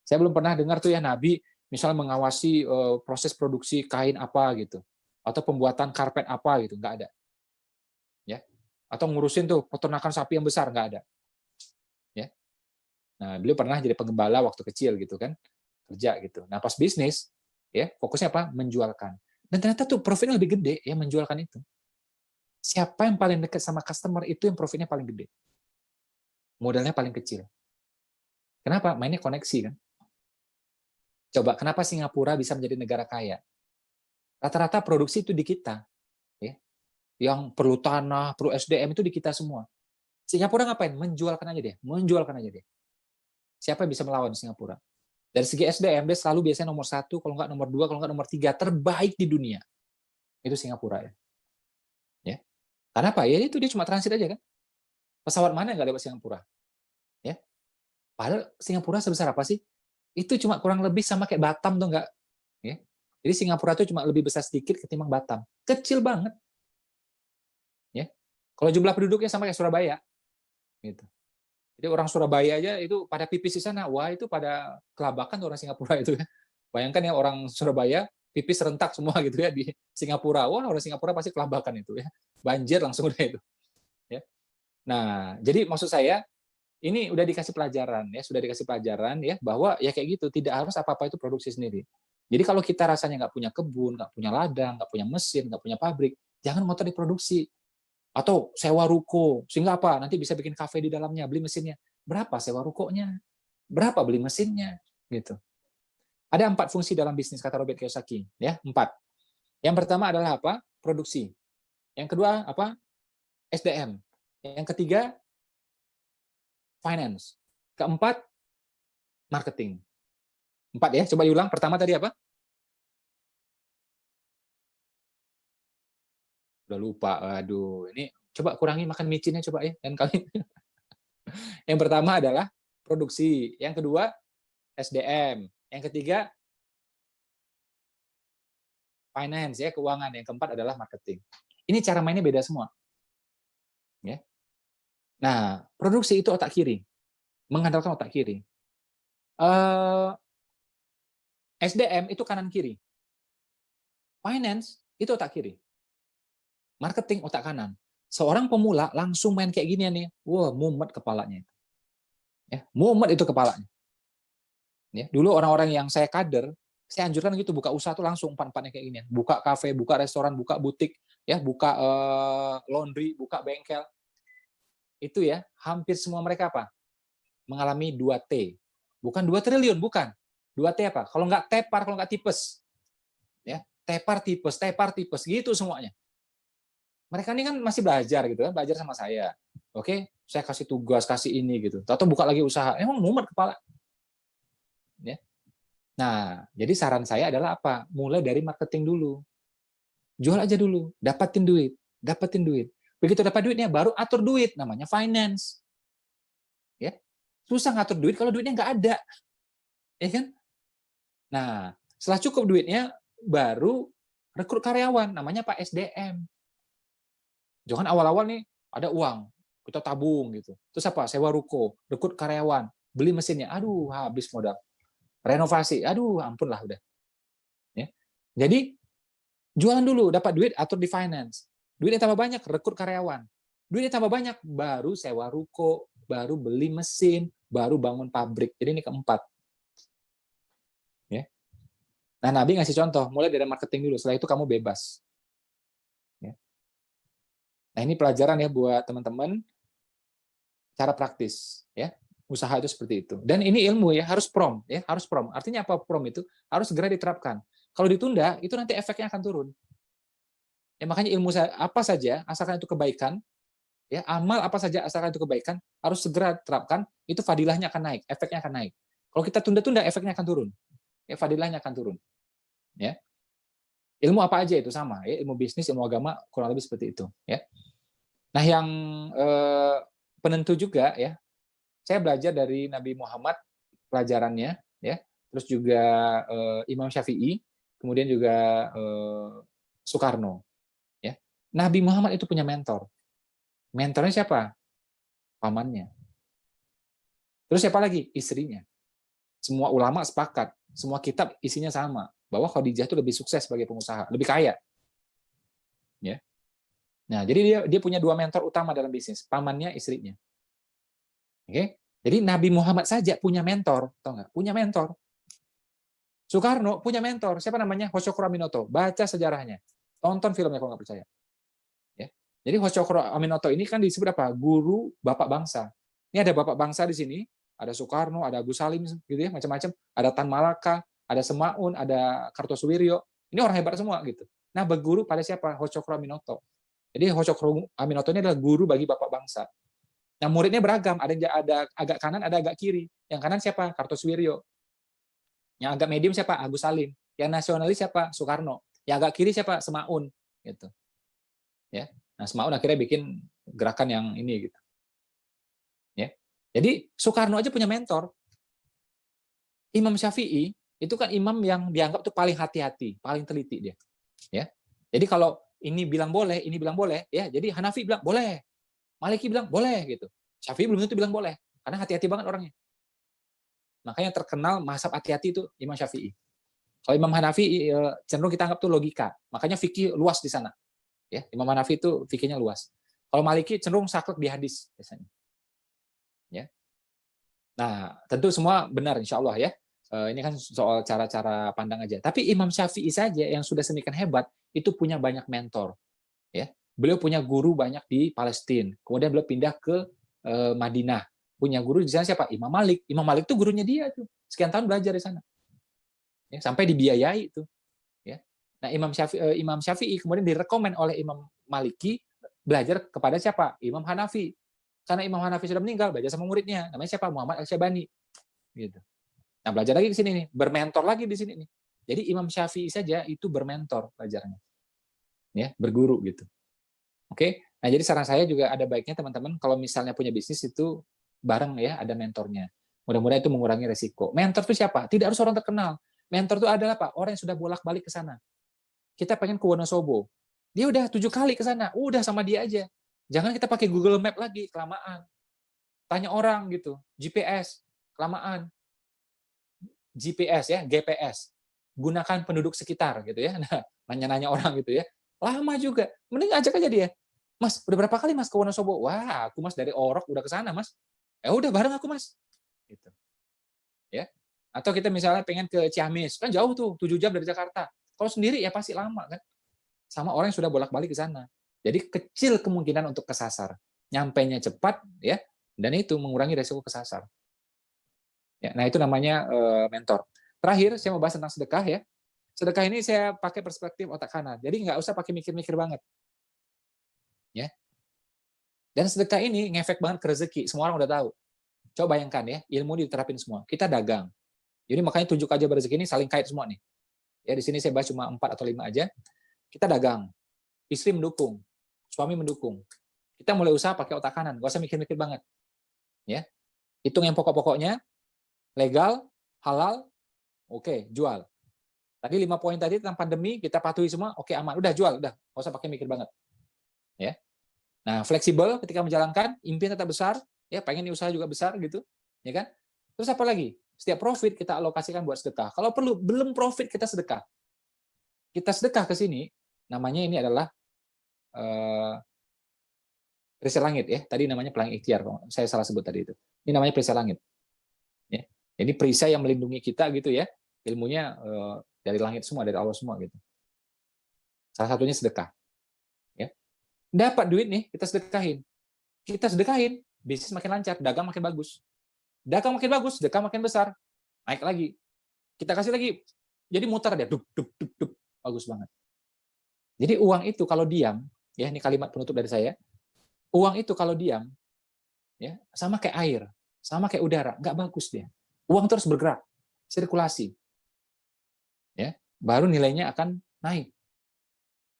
Saya belum pernah dengar tuh ya Nabi misalnya mengawasi proses produksi kain apa gitu, atau pembuatan karpet apa gitu, nggak ada. Ya, atau ngurusin tuh peternakan sapi yang besar, nggak ada. Ya, nah beliau pernah jadi penggembala waktu kecil gitu kan, kerja gitu. Nah pas bisnis, ya fokusnya apa? Menjualkan. Dan ternyata tuh profitnya lebih gede ya menjualkan itu. Siapa yang paling dekat sama customer itu yang profitnya paling gede. Modalnya paling kecil. Kenapa? Mainnya koneksi kan. Coba kenapa Singapura bisa menjadi negara kaya? Rata-rata produksi itu di kita. Ya. Yang perlu tanah, perlu SDM itu di kita semua. Singapura ngapain? Menjualkan aja dia. Menjualkan aja dia. Siapa yang bisa melawan Singapura? Dari segi SDM, dia selalu biasanya nomor 1, kalau nggak nomor 2, kalau nggak nomor 3, terbaik di dunia. Itu Singapura ya. Ya. Karena apa? Ya itu dia cuma transit aja kan. Pesawat mana yang nggak lewat Singapura? Ya. Padahal Singapura sebesar apa sih? Itu cuma kurang lebih sama kayak Batam tuh nggak? Ya. Jadi Singapura itu cuma lebih besar sedikit ketimbang Batam. Kecil banget. Ya. Kalau jumlah penduduknya sama kayak Surabaya. Gitu. Jadi orang Surabaya aja itu pada pipis di sana. Wah, itu pada kelabakan orang Singapura itu ya. Bayangkan ya orang Surabaya pipis serentak semua gitu ya di Singapura. Wah, orang Singapura pasti kelabakan itu ya. Banjir langsung udah itu. Ya. Nah, jadi maksud saya ini udah dikasih pelajaran ya, sudah dikasih pelajaran ya bahwa ya kayak gitu, tidak harus apa-apa itu produksi sendiri. Jadi kalau kita rasanya nggak punya kebun, nggak punya ladang, nggak punya mesin, nggak punya pabrik, jangan ngotot diproduksi. Atau sewa ruko, sehingga apa? Nanti bisa bikin kafe di dalamnya, beli mesinnya. Berapa sewa rukonya? Berapa beli mesinnya? Gitu. Ada 4 fungsi dalam bisnis, kata Robert Kiyosaki. Ya, 4. Yang pertama adalah apa? Produksi. Yang kedua, apa? SDM. Yang ketiga, finance. Keempat, marketing. 4 ya, coba diulang. Pertama tadi apa? Udah lupa. Aduh, ini coba kurangi makan micinnya coba ya. Dan kali. Yang pertama adalah produksi. Yang kedua, SDM. Yang ketiga, finance ya, keuangan. Yang keempat adalah marketing. Ini cara mainnya beda semua. Ya. Nah, produksi itu otak kiri. Mengandalkan otak kiri. SDM itu kanan kiri. Finance itu otak kiri. Marketing otak kanan. Seorang pemula langsung main kayak gini nih, wah mumet kepalanya itu. Ya, mumet itu kepalanya. Ya, dulu orang-orang yang saya kader, saya anjurkan gitu buka usaha tuh langsung empat-empatnya kayak gini. Buka kafe, buka restoran, buka butik, ya, buka laundry, buka bengkel. Itu ya, hampir semua mereka apa? Mengalami 2T. Bukan 2 triliun, bukan. 2T apa? Kalau nggak tepar, kalau nggak tipes. Ya, tepar tipes gitu semuanya. Mereka ini kan masih belajar gitu kan, belajar sama saya. Oke, saya kasih tugas, kasih ini gitu. Atau buka lagi usaha, emang mumet kepala. Ya. Nah, jadi saran saya adalah apa? Mulai dari marketing dulu. Jual aja dulu, dapatin duit, dapatin duit. Begitu dapat duitnya, baru atur duit, namanya finance. Ya, susah ngatur duit kalau duitnya nggak ada, ya kan? Nah, setelah cukup duitnya, baru rekrut karyawan, namanya Pak SDM. Jangan awal-awal nih ada uang, kita tabung gitu. Terus apa? Sewa ruko, rekrut karyawan, beli mesinnya, aduh habis modal. Renovasi, aduh ampun lah udah. Ya. Jadi jualan dulu, dapat duit, atur di finance. Duitnya tambah banyak, rekrut karyawan. Duitnya tambah banyak, baru sewa ruko, baru beli mesin, baru bangun pabrik. Jadi ini keempat. Ya. Nah, Nabi ngasih contoh, mulai dari marketing dulu, setelah itu kamu bebas. Ya. Nah, ini pelajaran ya buat teman-teman, cara praktis. Ya. Usaha itu seperti itu. Dan ini ilmu ya, harus prom. Ya, harus prom. Artinya apa prom itu? Harus segera diterapkan. Kalau ditunda, itu nanti efeknya akan turun. Ya, makanya ilmu apa saja, asalkan itu kebaikan, ya amal apa saja asalkan itu kebaikan, harus segera terapkan, itu fadilahnya akan naik, efeknya akan naik. Kalau kita tunda-tunda, efeknya akan turun. Ya, fadilahnya akan turun. Ya. Ilmu apa aja itu sama, ya, ilmu bisnis, ilmu agama kurang lebih seperti itu, ya. Nah, yang penentu juga ya, saya belajar dari Nabi Muhammad pelajarannya, ya. Terus juga Imam Syafi'i, kemudian juga Soekarno, ya. Nabi Muhammad itu punya mentor. Mentornya siapa? Pamannya. Terus siapa lagi? Istrinya. Semua ulama sepakat, semua kitab isinya sama, bahwa Khadijah itu lebih sukses sebagai pengusaha, lebih kaya. Ya. Nah, jadi dia punya dua mentor utama dalam bisnis, pamannya, istrinya. Oke? Jadi Nabi Muhammad saja punya mentor, tahu nggak? Punya mentor. Soekarno punya mentor, siapa namanya? Hoshokuro Aminoto. Baca sejarahnya, tonton filmnya kalau nggak percaya. Ya. Jadi Hoshokuro Aminoto ini kan disebut apa? Guru bapak bangsa. Ini ada bapak bangsa di sini, ada Soekarno, ada Agus Salim, gitu ya, macam-macam. Ada Tan Malaka, ada Semaun, ada Kartosuwiryo. Ini orang hebat semua gitu. Nah, berguru pada siapa? Hoshokuro Aminoto. Jadi Hoshokuro Aminoto ini adalah guru bagi bapak bangsa. Nah, muridnya beragam, ada agak kanan, ada agak kiri. Yang kanan siapa? Kartosuwiryo. Yang agak medium siapa? Agus Salim. Yang nasionalis siapa? Soekarno. Yang agak kiri siapa? Semaun. Gitu. Ya. Nah, Semaun akhirnya bikin gerakan yang ini gitu. Ya. Jadi Soekarno aja punya mentor. Imam Syafi'i itu kan imam yang dianggap tuh paling hati-hati, paling teliti dia. Ya. Jadi kalau ini bilang boleh, ini bilang boleh, ya. Jadi Hanafi bilang boleh. Maliki bilang boleh gitu. Syafi'i belum tentu bilang boleh, karena hati-hati banget orangnya. Makanya terkenal mazhab hati-hati itu Imam Syafi'i. Kalau Imam Hanafi cenderung kita anggap tuh logika. Makanya fikih luas di sana. Ya, Imam Hanafi itu fikihnya luas. Kalau Maliki cenderung saklek di hadis biasanya. Ya. Nah, tentu semua benar insya Allah ya. Ini kan soal cara-cara pandang aja. Tapi Imam Syafi'i saja yang sudah semikian hebat itu punya banyak mentor. Ya, beliau punya guru banyak di Palestina. Kemudian beliau pindah ke Madinah. Punya guru di sana siapa? Imam Malik. Imam Malik itu gurunya dia tuh. Sekian tahun belajar di sana. Ya, sampai dibiayai itu. Ya. Nah, Imam Syafi'i kemudian direkomend oleh Imam Maliki belajar kepada siapa? Imam Hanafi. Karena Imam Hanafi sudah meninggal, belajar sama muridnya. Namanya siapa? Muhammad Al-Syabani. Gitu. Nah, belajar lagi di sini nih, bermentor lagi di sini nih. Jadi Imam Syafi'i saja itu bermentor belajarnya. Ya, berguru gitu. Oke. Nah, jadi saran saya juga ada baiknya teman-teman kalau misalnya punya bisnis itu bareng ya, ada mentornya. Mudah-mudahan itu mengurangi resiko. Mentor itu siapa? Tidak harus orang terkenal. Mentor itu adalah apa? Orang yang sudah bolak-balik ke sana. Kita pengen ke Wonosobo. Dia udah 7 kali ke sana. Udah sama dia aja. Jangan kita pakai Google Map lagi, kelamaan. Tanya orang gitu, GPS, kelamaan. GPS ya, GPS. Gunakan penduduk sekitar gitu ya. Nah, nanya-nanya orang gitu ya. Lama juga. Mending ajak aja dia. Mas, udah berapa kali Mas ke Wonosobo? Wah, aku Mas dari Orok udah ke sana Mas. Ya udah bareng aku Mas. Gitu. Ya. Atau kita misalnya pengen ke Ciamis, kan jauh tuh, 7 jam dari Jakarta. Kalau sendiri ya pasti lama kan. Sama orang yang sudah bolak-balik ke sana. Jadi kecil kemungkinan untuk kesasar. Nyampainya cepat ya, dan itu mengurangi resiko kesasar. Ya, nah itu namanya mentor. Terakhir saya mau bahas tentang sedekah ya. Sedekah ini saya pakai perspektif otak kanan. Jadi nggak usah pakai mikir-mikir banget. Ya. Dan sedekah ini ngefek banget ke rezeki. Semua orang udah tahu. Coba bayangkan ya, ilmu diterapin semua. Kita dagang. Jadi makanya 7 aja rezeki ini saling kait semua nih. Ya di sini saya bahas cuma 4 atau 5 aja. Kita dagang. Istri mendukung, suami mendukung. Kita mulai usaha pakai otak kanan, nggak usah mikir-mikir banget. Ya, hitung yang pokok-pokoknya, legal, halal, oke, jual. Tadi 5 poin tadi tentang pandemi, kita patuhi semua, oke aman, udah jual, udah, nggak usah pakai mikir banget. Ya, nah fleksibel ketika menjalankan, impian tetap besar, ya pengen usaha juga besar gitu, ya kan? Terus apa lagi? Setiap profit kita alokasikan buat sedekah. Kalau perlu belum profit kita sedekah. Kita sedekah ke sini, namanya ini adalah perisai langit ya. Tadi namanya pelangi ikhtiar. Saya salah sebut tadi itu. Ini namanya perisai langit. Ya. Jadi perisai yang melindungi kita gitu ya. Ilmunya dari langit semua, dari Allah semua gitu. Salah satunya sedekah. Ya. Dapat duit nih, kita sedekahin. Kita sedekahin, bisnis makin lancar, dagang makin bagus. Dagang makin bagus, sedekah makin besar. Naik lagi. Kita kasih lagi. Jadi muter dia, dup, dup, dup, dup. Bagus banget. Jadi uang itu kalau diam, ya ini kalimat penutup dari saya, uang itu kalau diam, ya sama kayak air, sama kayak udara, nggak bagus dia. Uang terus bergerak, sirkulasi, ya, baru nilainya akan naik.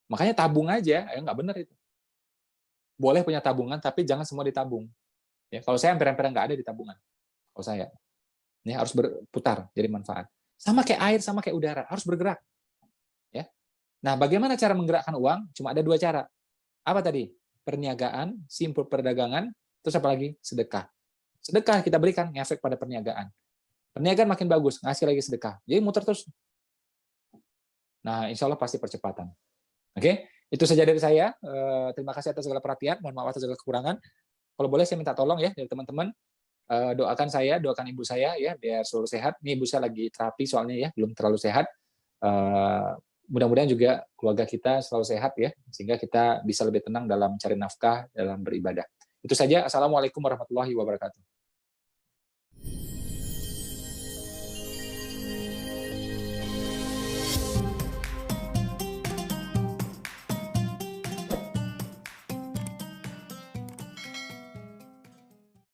Makanya tabung aja, ya nggak benar itu. Boleh punya tabungan, tapi jangan semua ditabung. Ya, kalau saya hampir-hampir nggak ada di tabungan. Kalau saya, ini harus berputar jadi manfaat. Sama kayak air, sama kayak udara, harus bergerak. Ya. Nah, bagaimana cara menggerakkan uang? Cuma ada 2 cara. Apa tadi? Perniagaan, simpul perdagangan, terus apa lagi? Sedekah. Sedekah kita berikan ngefek pada perniagaan. Perniagaan makin bagus, ngasih lagi sedekah. Jadi muter terus. Nah, insya Allah pasti percepatan. Oke, itu saja dari saya. Terima kasih atas segala perhatian. Mohon maaf atas segala kekurangan. Kalau boleh saya minta tolong ya dari teman-teman. Doakan saya, doakan ibu saya ya biar selalu sehat. Ini ibu saya lagi terapi soalnya ya, belum terlalu sehat. Mudah-mudahan juga keluarga kita selalu sehat ya, sehingga kita bisa lebih tenang dalam mencari nafkah, dalam beribadah. Itu saja. Assalamualaikum warahmatullahi wabarakatuh.